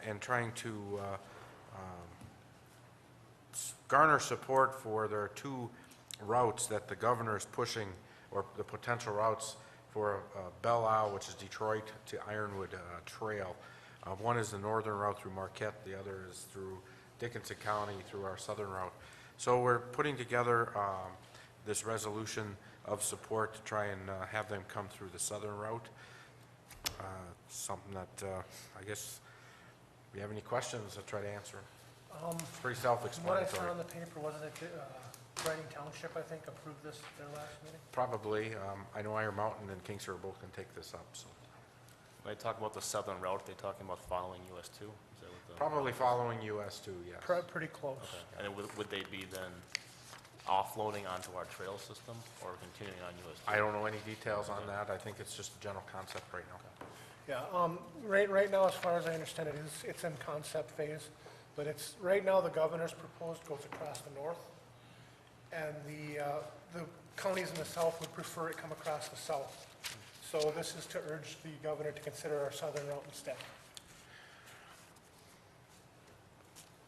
and trying to garner support for their two routes that the governor is pushing, or the potential routes for Belle Isle, which is Detroit to Ironwood Trail. One is the northern route through Marquette, the other is through Dickinson County through our southern route. So we're putting together this resolution of support to try and have them come through the southern route. Something that I guess, if you have any questions, I'll try to answer. It's pretty What I self-explanatory. saw in the paper, wasn't it, Reading Township, I think, approved this their last meeting? Probably. I know Iron Mountain and Kings River both can take this up, so. When they talk about the southern route, they talking about following US 2? Is that what the? Probably following US 2, yes. Pretty close. Okay. And would they be then offloading onto our trail system or continuing on US 2? I don't know any details on that. I think it's just a general concept right now. Yeah, right now, as far as I understand it, it's in concept phase, but it's, right now, the governor's proposed goes across the north, and the counties in the south would prefer it come across the south. So this is to urge the governor to consider our southern route instead.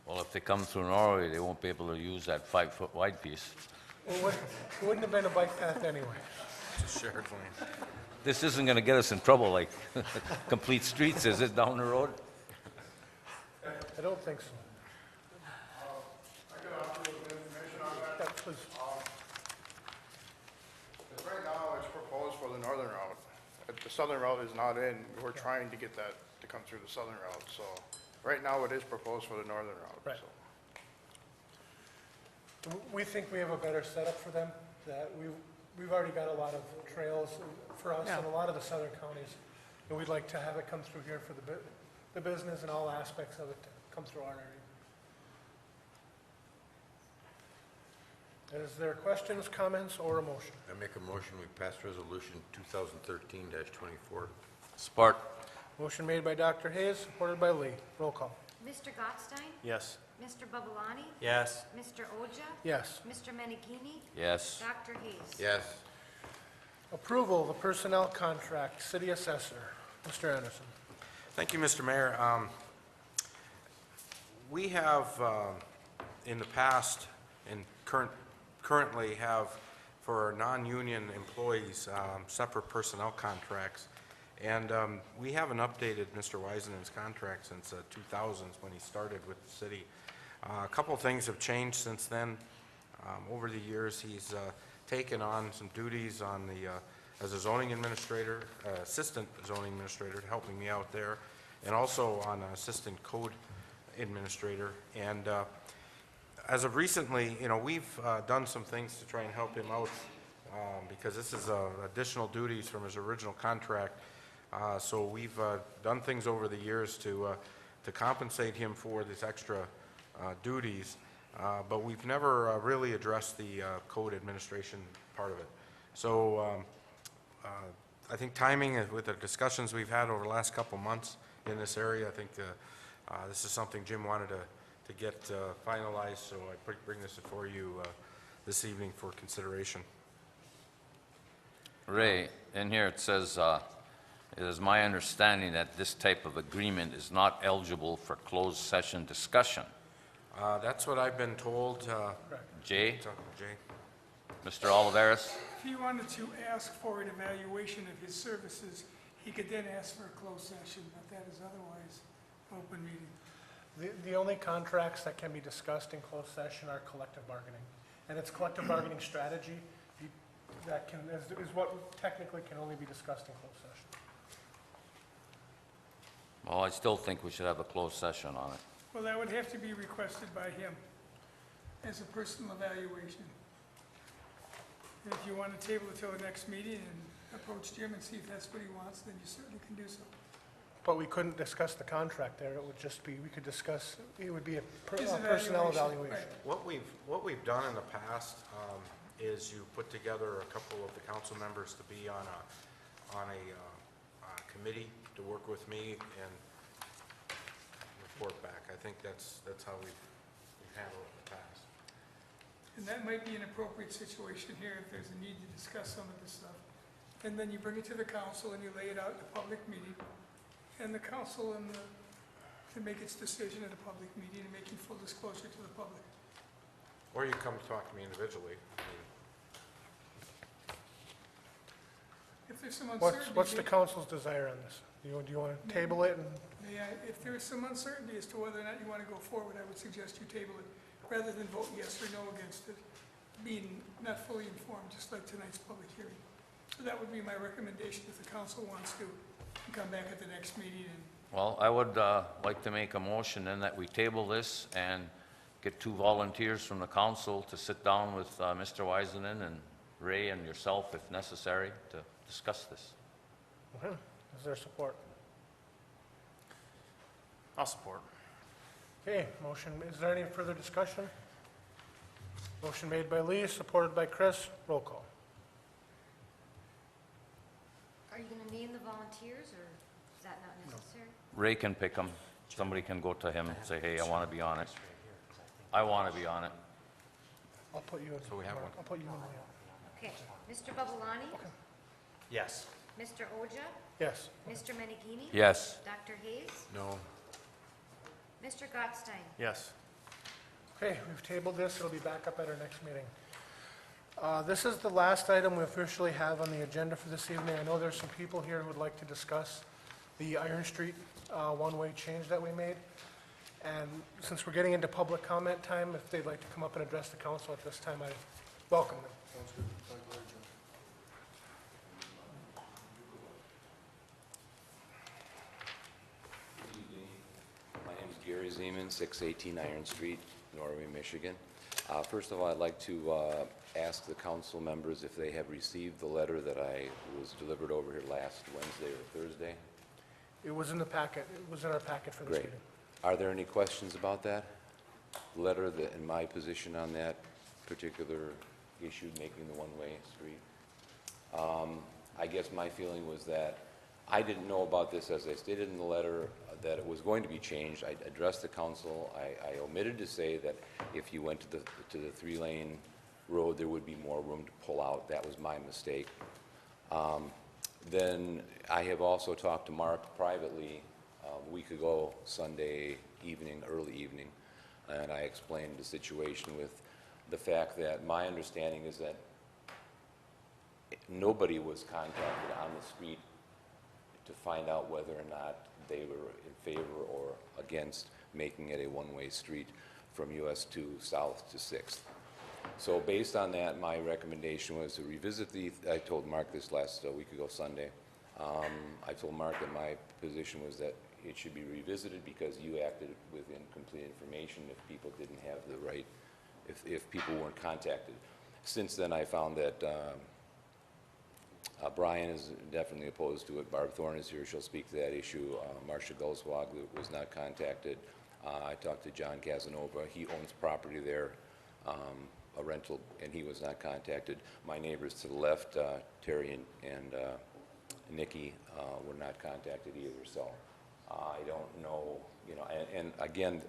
Well, if they come through Norway, they won't be able to use that 5-foot wide piece. Well, it wouldn't have been a bike path anyway. It's a shared lane. This isn't going to get us in trouble like complete streets, is it, down the road? I don't think so. I could offer a little bit of information on that. Yeah, please. Right now, it's proposed for the northern route. The southern route is not in. We're trying to get that to come through the southern route, so right now it is proposed for the northern route. Right. so. We think we have a better setup for them, that we've already got a lot of trails for us in a lot of the southern counties, and we'd like to have it come through here for the business and all aspects of it to come through our area. Is there questions, comments, or a motion? I make a motion, we pass resolution 2013-24. Support. Motion made by Dr. Hayes, supported by Lee. Roll call. Mr. Gottstein. Yes. Mr. Babalani. Yes. Mr. Oja. Yes. Mr. Menigini. Yes. Dr. Hayes. Yes. Approval of the personnel contract, city assessor. Mr. Anderson. Thank you, Mr. Mayor. We have, in the past, and currently have, for our non-union employees, separate personnel contracts. And we haven't updated Mr. Weisenen's contract since 2000, when he started with the city. A couple of things have changed since then. Over the years, he's taken on some duties on as a zoning administrator, assistant zoning administrator, helping me out there, and also on assistant code administrator. And as of recently, we've done some things to try and help him out, because this is additional duties from his original contract. So we've done things over the years to compensate him for these extra duties, but we've never really addressed the code administration part of it. So I think timing, with the discussions we've had over the last couple months in this area, I think this is something Jim wanted to get finalized, so I bring this before you this evening for consideration. Ray, in here it says, it is my understanding that this type of agreement is not eligible for closed session discussion. That's what I've been told. Jay? Jay? Mr. Oliveris? If he wanted to ask for an evaluation of his services, he could then ask for a closed session, but that is otherwise open meeting. The only contracts that can be discussed in closed session are collective bargaining. And it's collective bargaining strategy that is what technically can only be discussed in closed session. Well, I still think we should have a closed session on it. Well, that would have to be requested by him as a personal evaluation. And if you want to table it till the next meeting and approach Jim and see if that's what he wants, then you certainly can do so. But we couldn't discuss the contract there. It would just be, we could discuss, it would be a His personnel evaluation, evaluation. What we've done in the past is you put together a couple of the council members to be on a committee to work with me and report back. I think that's how we've handled it in the past. And that might be an appropriate situation here if there's a need to discuss some of this stuff. And then you bring it to the council and you lay it out in a public meeting. And the council can make its decision at a public meeting and making full disclosure to the public. Or you come talk to me individually. If there's some uncertainty. What's the council's desire on this? Do you want to table it and? If there is some uncertainty as to whether or not you want to go forward, I would suggest you table it rather than vote yes or no against it, being not fully informed, just like tonight's public hearing. So that would be my recommendation if the council wants to come back at the next meeting and. Well, I would like to make a motion then that we table this and get 2 volunteers from the council to sit down with Mr. Wiseman and Ray and yourself, if necessary, to discuss this. Okay. Is there support? I'll support. Okay, motion, is there any further discussion? Motion made by Lee, supported by Chris. Roll call. Are you gonna name the volunteers, or is that not necessary? Ray can pick them. Somebody can go to him and say, hey, I want to be on it. I want to be on it. I'll put you in. So we have one. I'll put you in. Okay, Mr. Babalani? Yes. Mr. Oja? Yes. Mr. Menigini? Yes. Dr. Hayes? No. Mr. Gottstein? Yes. Okay, we've tabled this. It'll be back up at our next meeting. This is the last item we officially have on the agenda for this evening. I know there's some people here who would like to discuss the Iron Street one-way change that we made. And since we're getting into public comment time, if they'd like to come up and address the council at this time, I welcome them. Sounds good. Thank you, Jim. My name is Gary Zeman, 618 Iron Street, Norway, Michigan. First of all, I'd like to ask the council members if they have received the letter that was delivered over here last Wednesday or Thursday. It was in the packet. It was in our packet for this Great. meeting. Are there any questions about that letter and my position on that particular issue, making the one-way street? I guess my feeling was that I didn't know about this, as I stated in the letter, that it was going to be changed. I addressed the council. I omitted to say that if you went to the 3-lane road, there would be more room to pull out. That was my mistake. Then I have also talked to Mark privately a week ago, Sunday evening, early evening, and I explained the situation with the fact that my understanding is that nobody was contacted on the street to find out whether or not they were in favor or against making it a one-way street from US 2 south to 6th. So based on that, my recommendation was to revisit I told Mark this last week ago Sunday. I told Mark that my position was that it should be revisited because you acted with incomplete information if people didn't have the right if people weren't contacted. Since then, I found that Brian is definitely opposed to it. Barb Thorne is here, she'll speak to that issue. Marcia Gulswag was not contacted. I talked to John Casanova, he owns property there, a rental, and he was not contacted. My neighbors to the left, Terry and Nikki, were not contacted either, so I don't know, you know, and again,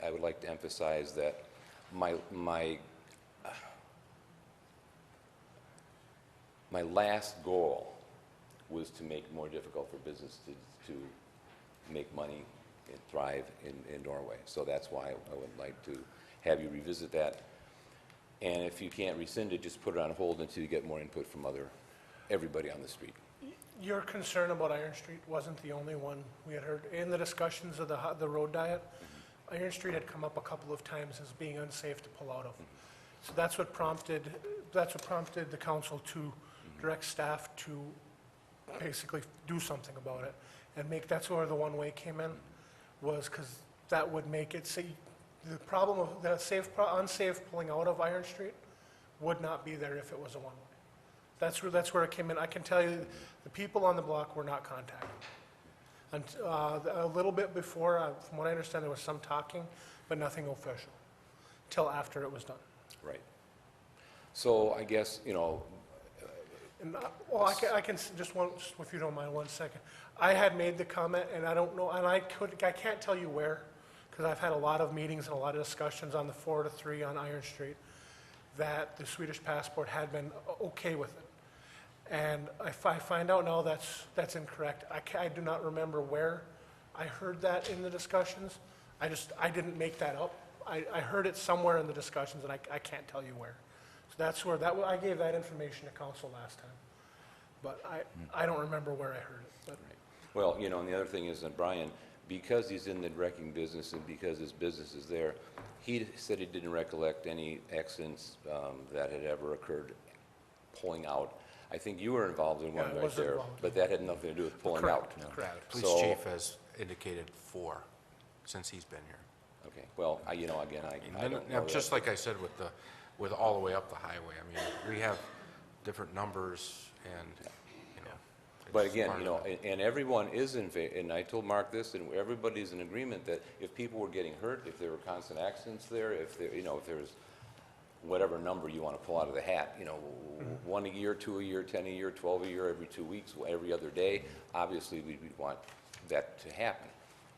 I would like to emphasize that my last goal was to make it more difficult for business to make money and thrive in Norway. So that's why I would like to have you revisit that. And if you can't rescind it, just put it on hold until you get more input from everybody on the street. Your concern about Iron Street wasn't the only one we had heard. In the discussions of the road diet, Iron Street had come up a couple of times as being unsafe to pull out of. So that's what prompted the council to direct staff to basically do something about it and that's where the one-way came in, was because that would make it, the problem of the unsafe pulling out of Iron Street would not be there if it was a one-way. That's where it came in. I can tell you, the people on the block were not contacted. And a little bit before, from what I understand, there was some talking, but nothing official, till after it was done. Right. So I guess, you know, And, well, I can just if you don't mind, 1 second. I had made the comment, and I don't know, and I can't tell you where, because I've had a lot of meetings and a lot of discussions on the 4 to 3 on Iron Street, that the Swedish passport had been okay with it. And if I find out now that's incorrect, I do not remember where I heard that in the discussions. I didn't make that up. I heard it somewhere in the discussions, and I can't tell you where. So that's where I gave that information to council last time. But I don't remember where I heard it. But. Well, you know, and the other thing is that Brian, because he's in the wrecking business and because his business is there, he said he didn't recollect any accidents that had ever occurred pulling out. I think you were involved in one right there, but that had nothing to do with pulling out. Correct. Police chief has indicated 4 since he's been here. Okay, well, you know, again, I don't know. Just like I said with all the way up the highway, I mean, we have different numbers and, you know. But again, you know, and everyone is in favor, and I told Mark this, and everybody's in agreement that if people were getting hurt, if there were constant accidents there, if there, you know, if there's whatever number you want to pull out of the hat, you know, 1 a year, 2 a year, 10 a year, 12 a year, every 2 weeks, every other day, obviously we'd want that to happen.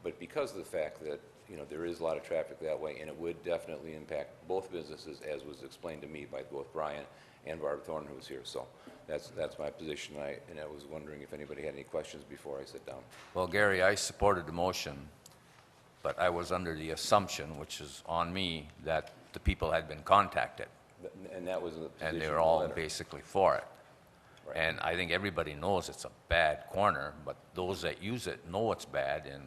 But because of the fact that, you know, there is a lot of traffic that way, and it would definitely impact both businesses, as was explained to me by both Brian and Barb Thorne, who was here. So that's my position, and I was wondering if anybody had any questions before I sit down. Well, Gary, I supported the motion, but I was under the assumption, which is on me, that the people had been contacted. And that was the position. And they were all basically for it. Right. And I think everybody knows it's a bad corner, but those that use it know it's bad, and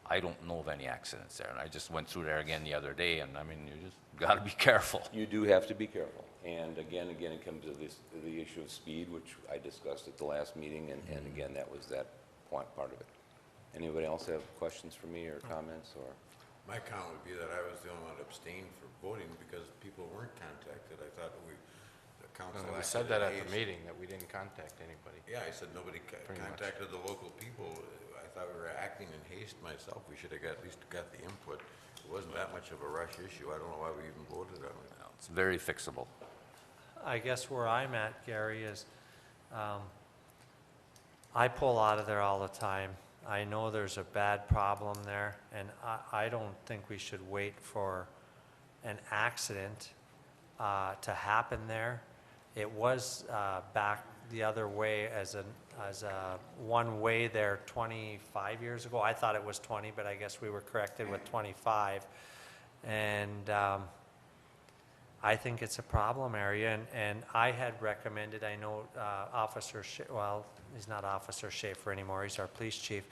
I don't know of any accidents there. And I just went through there again the other day, and I mean, you just got to be careful. You do have to be careful. And again, it comes to the issue of speed, which I discussed at the last meeting, and again, that was that part of it. Anybody else have questions for me or comments, or? My comment would be that I was the only one that abstained for voting because people weren't contacted. I thought the council. We said that at the meeting, that we didn't contact anybody. Yeah, I said nobody contacted the local people. I thought we were acting in haste myself. We should have at least got the input. It wasn't that much of a rush issue. I don't know why we even voted on it. It's very fixable. I guess where I'm at, Gary, is I pull out of there all the time. I know there's a bad problem there, and I don't think we should wait for an accident to happen there. It was back the other way as a one-way there 25 years ago. I thought it was 20, but I guess we were corrected with 25. And I think it's a problem area, and I had recommended, I know well, he's not Officer Schaefer anymore, he's our police chief.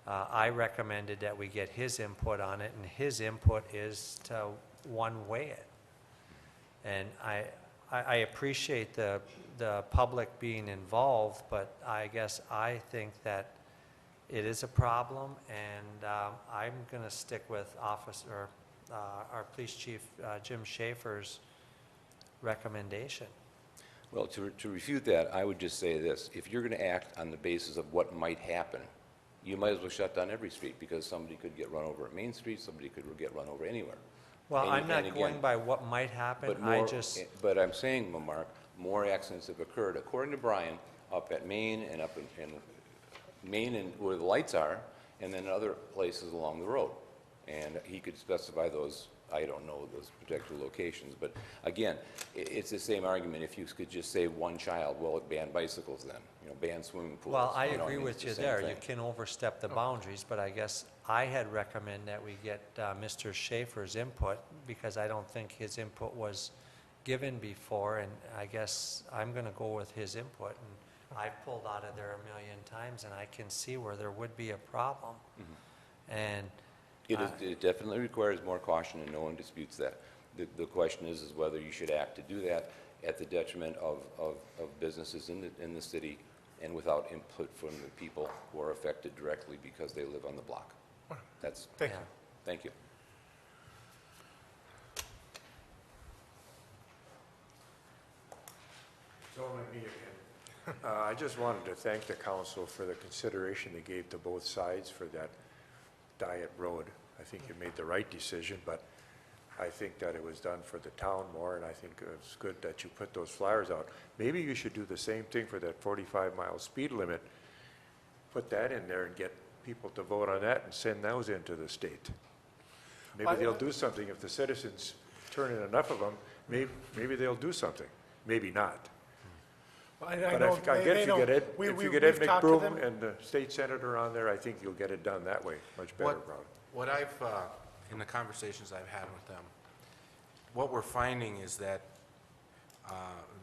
I recommended that we get his input on it, and his input is to one-way it. And I appreciate the public being involved, but I guess I think that it is a problem, and I'm going to stick with our police chief, Jim Schaefer's recommendation. Well, to refute that, I would just say this. If you're going to act on the basis of what might happen, you might as well shut down every street, because somebody could get run over at Main Street, somebody could get run over anywhere. Well, And- I'm and not again, going by what might happen, But I more, just, but I'm saying, Mark, more accidents have occurred, according to Brian, up at Main and up in Main and where the lights are, and then other places along the road. And he could specify those, I don't know those particular locations, but again, it's the same argument. If you could just say one child, well, ban bicycles then, ban swimming pools. well, I know, agree mean, with it's you the same there. You thing. can overstep the boundaries, but I guess I had recommended that we get Mr. Schaefer's input, because I don't think his input was given before, and I guess I'm gonna go with his input. And I've pulled out of there a million times, and I can see where there would be a problem. And It definitely requires more caution, and no one disputes that. The question is whether you should act to do that at the detriment of businesses in the city and without input from the people who are affected directly because they live on the block. That's, Thank you. thank you. I just wanted to thank the council for the consideration they gave to both sides for that diet road. I think you made the right decision, but I think that it was done for the town more, and I think it's good that you put those flyers out. Maybe you should do the same thing for that 45-mile speed limit. Put that in there and get people to vote on that and send those into the state. Maybe they'll do something. If the citizens turn in enough of them, maybe they'll do something. Maybe not. I But know, if I they get, if you know. get Ed, We- if we- you get Ed we've talked to them. McBroom and the state senator on there, I think you'll get it done that way, much better, probably. What I've, in the conversations I've had with them, what we're finding is that,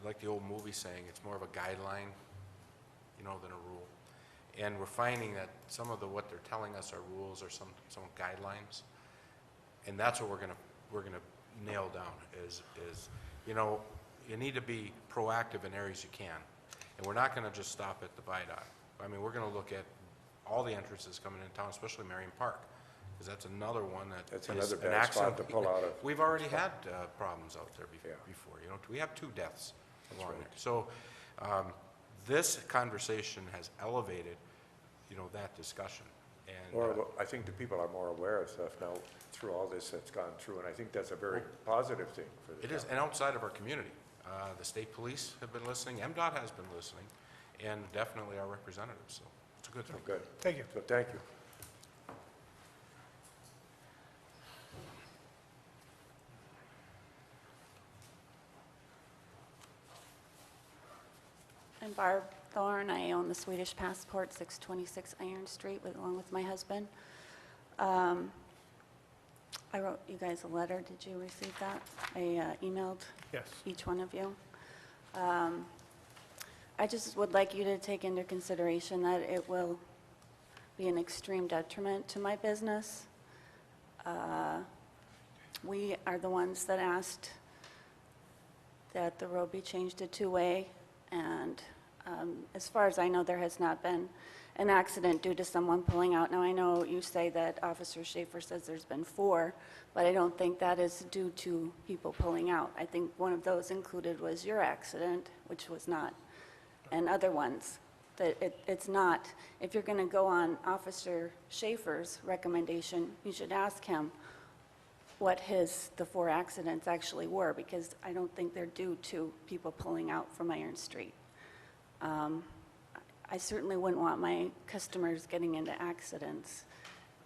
like the old movie saying, it's more of a guideline, than a rule. And we're finding that some of what they're telling us are rules or some guidelines. And that's what we're gonna nail down is, you need to be proactive in areas you can. And we're not gonna just stop at the VIDOT. I mean, we're gonna look at all the entrances coming in town, especially Marion Park, because that's another one that That's is another an bad accident. spot to pull out of. We've already had problems out there before, we have 2 deaths along there. So this conversation has elevated, that discussion. And I think the people are more aware of stuff now through all this that's gone through, and I think that's a very positive thing for the it is, and outside of our community. The state police have been listening, MDOT has been listening, and definitely our representatives, so it's a good thing. Good. Thank you. So thank you. I'm Barb Thorne. I own the Swedish Passport, 626 Iron Street, along with my husband. I wrote you guys a letter. Did you receive that? I emailed Yes. each one of you. I just would like you to take into consideration that it will be an extreme detriment to my business. We are the ones that asked that the road be changed to two-way, and as far as I know, there has not been an accident due to someone pulling out. Now, I know you say that Officer Schaefer says there's been 4, but I don't think that is due to people pulling out. I think one of those included was your accident, which was not, and other ones. That it's not. If you're going to go on Officer Schaefer's recommendation, you should ask him what the 4 accidents actually were, because I don't think they're due to people pulling out from Iron Street. I certainly wouldn't want my customers getting into accidents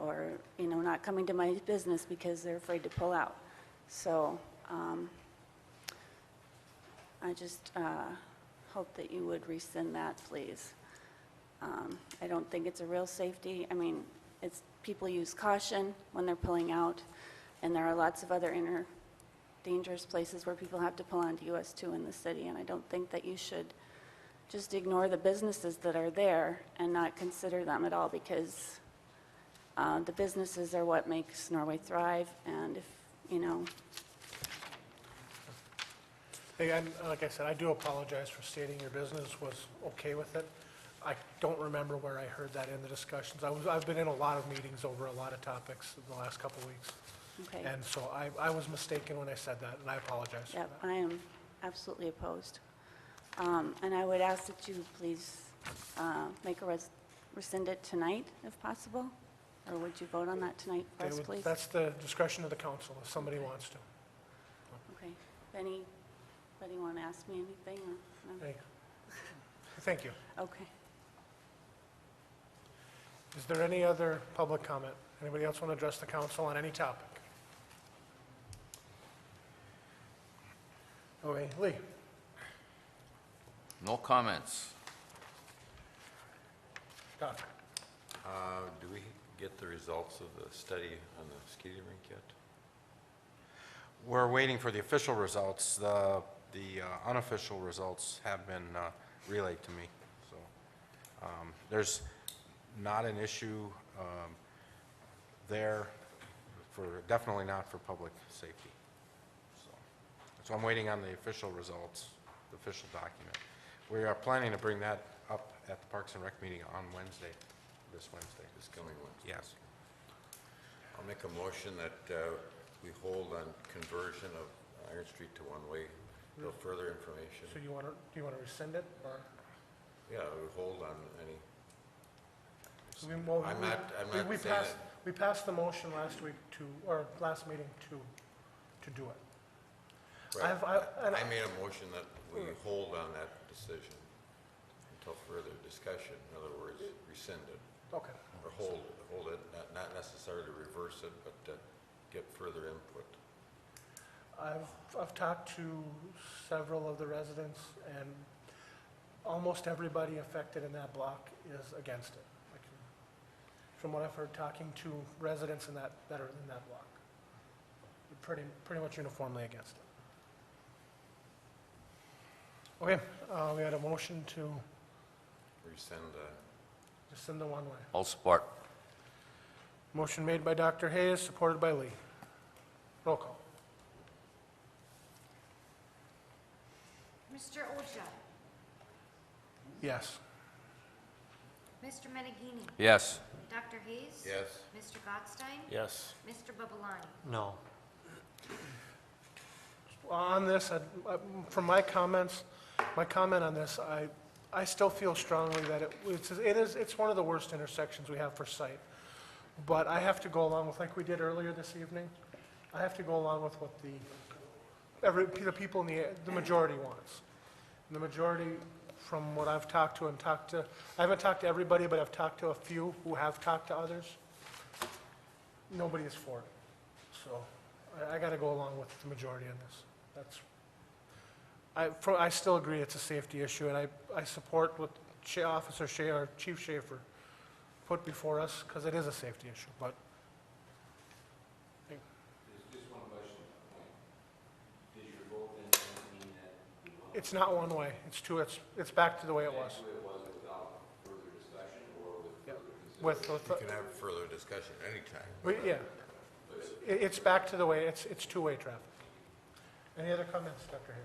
or, not coming to my business because they're afraid to pull out. So I just hope that you would rescind that, please. I don't think it's a real safety. I mean, people use caution when they're pulling out, and there are lots of other dangerous places where people have to pull onto US 2 in the city, and I don't think that you should just ignore the businesses that are there and not consider them at all, because the businesses are what makes Norway thrive, and if, Hey, like I said, I do apologize for stating your business was okay with it. I don't remember where I heard that in the discussions. I've been in a lot of meetings over a lot of topics in the last couple of weeks. Okay. And so I was mistaken when I said that, and I apologize for Yep, that. I am absolutely opposed. And I would ask that you please rescind it tonight, if possible? Or would you vote on that tonight for us, please? That's the discretion of the council, if somebody wants to. Okay. Anybody want to ask me anything, or? No? Hey, thank you. Okay. Is there any other public comment? Anybody else want to address the council on any topic? Okay, Lee? No comments. Doc? Do we get the results of the study on the skating rink yet? We're waiting for the official results. The unofficial results have been relayed to me, so there's not an issue there definitely not for public safety. So I'm waiting on the official results, the official document. We are planning to bring that up at the Parks and Rec meeting on Wednesday, this Wednesday. This coming Wednesday? Yes. I'll make a motion that we hold on conversion of Iron Street to one-way till further information. So do you want to rescind it, or? Yeah, we hold on any, So well, I'm not we saying passed, that- we passed the motion last week or last meeting to do it. right. and I made a motion that we hold on that decision until further discussion. In other words, rescind it. Okay. Or hold it, not necessarily reverse it, but get further input. I've talked to several of the residents, and almost everybody affected in that block is against it. From what I've heard, talking to residents that are in that block, pretty much uniformly against it. Okay, we had a motion to rescind the one-way. All support. Motion made by Dr. Hayes, supported by Lee. Roll call. Mr. Oja? Yes. Mr. Menegini? Yes. Dr. Hayes? Yes. Mr. Gottstein? Yes. Mr. Babalani? No. On this, from my comment on this, I still feel strongly that it's one of the worst intersections we have for sight. But I have to go along with, like we did earlier this evening, I have to go along with what the people in the majority wants. And the majority, from what I've talked to, I haven't talked to everybody, but I've talked to a few who have talked to others. Nobody is for it. So I got to go along with the majority on this. I still agree it's a safety issue, and I support what Officer Shea, or Chief Schaefer, put before us, because it is a safety issue, but. Just one question. Did your vote then mean that? It's not one way, it's back to the way it was. Back to the way it was without further discussion or with Yeah. further consideration? You can have further discussion anytime. Yeah, it's back to the way, it's two-way traffic. Any other comments, Dr. Hayes?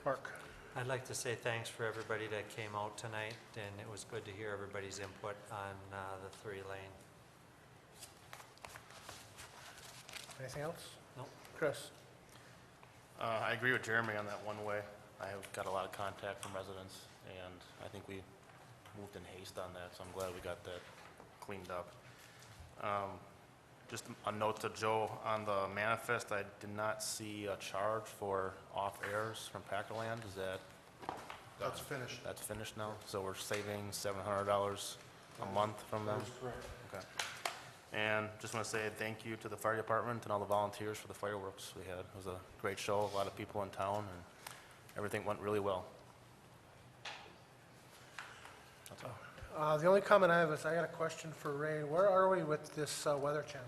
Mark? I'd like to say thanks for everybody that came out tonight, and it was good to hear everybody's input on the 3-lane. Anything else? No. Chris? I agree with Jeremy on that one way. I have got a lot of contact from residents, and I think we moved in haste on that, so I'm glad we got that cleaned up. Just a note to Joe, on the manifest, I did not see a charge for off-airs from Packerland. Is that? That's finished. That's finished now? So we're saving $700 a month from them? That is correct. Okay. And just want to say thank you to the fire department and all the volunteers for the fireworks we had. It was a great show, a lot of people in town, and everything went really well. That's all. The only comment I have is, I got a question for Ray. Where are we with this Weather Channel?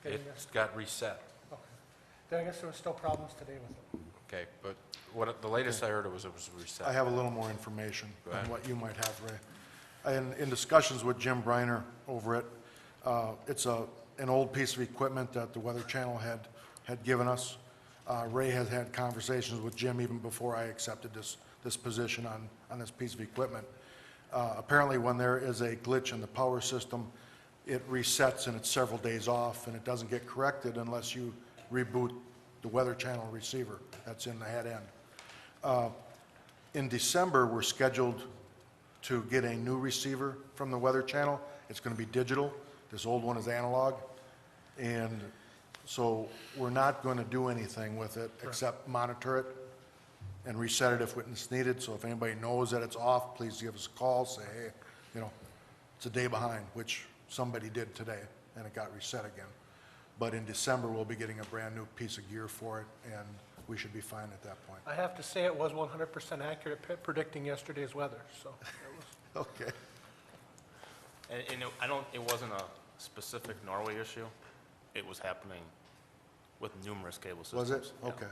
Getting It's this? got reset. Okay. Then I guess there was still problems today with it. Okay, but the latest I heard it was reset. I have a little more information Go on ahead. what you might have, Ray. In discussions with Jim Briner over it, it's an old piece of equipment that the Weather Channel had given us. Ray has had conversations with Jim even before I accepted this position on this piece of equipment. Apparently, when there is a glitch in the power system, it resets and it's several days off, and it doesn't get corrected unless you reboot the Weather Channel receiver that's in the head end. In December, we're scheduled to get a new receiver from the Weather Channel. It's going to be digital. This old one is analog. And so we're not going to do anything with it except monitor it and reset it if it's needed. So if anybody knows that it's off, please give us a call, say, hey, you know, it's a day behind, which somebody did today, and it got reset again. But in December, we'll be getting a brand-new piece of gear for it, and we should be fine at that point. I have to say it was 100% accurate predicting yesterday's weather, so it was. Okay. And it wasn't a specific Norway issue. It was happening with numerous cable systems. Was it? Yeah. Okay.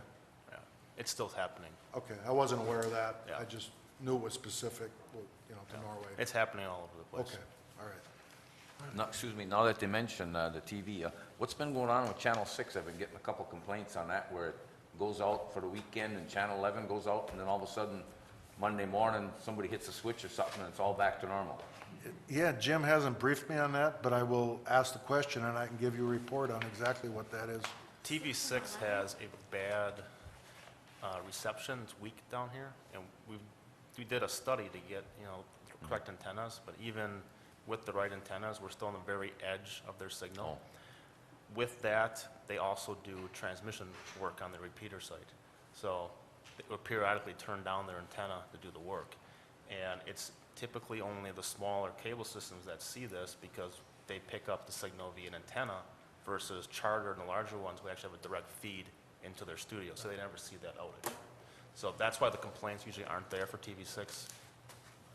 Yeah. It's still happening. Okay, I wasn't aware of that. Yeah. I just knew it was specific, you know, to Norway. It's happening all over the place. Okay, all right. No, excuse me, now that they mentioned the TV, what's been going on with Channel 6? I've been getting a couple complaints on that, where it goes out for the weekend and Channel 11 goes out, and then all of a sudden, Monday morning, somebody hits a switch or something, and it's all back to normal. Yeah, Jim hasn't briefed me on that, but I will ask the question and I can give you a report on exactly what that is. TV6 has a bad reception. It's weak down here, and we did a study to get, you know, the correct antennas, but even with the right antennas, we're still on the very edge of their signal. With that, they also do transmission work on the repeater site. So they will periodically turn down their antenna to do the work. And it's typically only the smaller cable systems that see this because they pick up the signal via an antenna versus Charter and the larger ones who actually have a direct feed into their studio, so they never see that outage. So that's why the complaints usually aren't there for TV6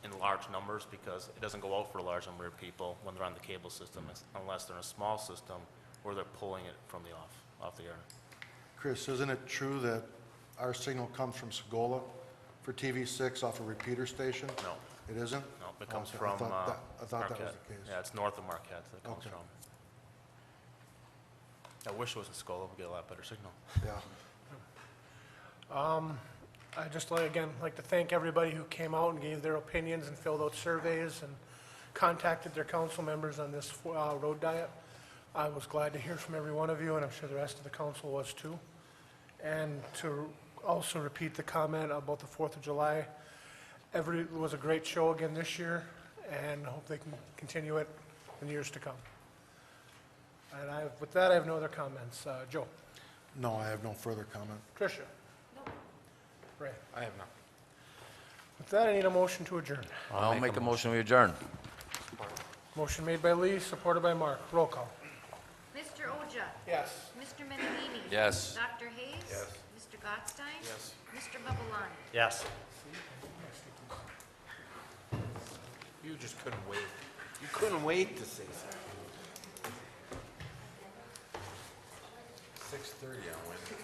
in large numbers, because it doesn't go out for a large number of people when they're on the cable system, unless they're in a small system where they're pulling it from the off the air. Chris, isn't it true that our signal comes from Segola for TV6 off a repeater station? No. It isn't? No, it comes Okay, from I thought that was Marquette. the case. Yeah, it's north of Marquette that it comes Okay. from. I wish it was in Segola, we'd get a lot better signal. Yeah. I just like to thank everybody who came out and gave their opinions and filled out surveys and contacted their council members on this road diet. I was glad to hear from every one of you, and I'm sure the rest of the council was too. And to also repeat the comment about the 4th of July, it was a great show again this year, and I hope they can continue it in years to come. And with that, I have no other comments. Joe? No, I have no further comment. Tricia? Ray? I have none. With that, I need a motion to adjourn. I'll make a motion, we adjourn. Motion made by Lee, supported by Mark. Roll call. Mr. Oja? Yes. Mr. Menamini? Yes. Dr. Hayes? Yes. Mr. Gottstein? Yes. Mr. Babalani? Yes. You just couldn't wait. You couldn't wait to say something. 6:30 on Wednesday.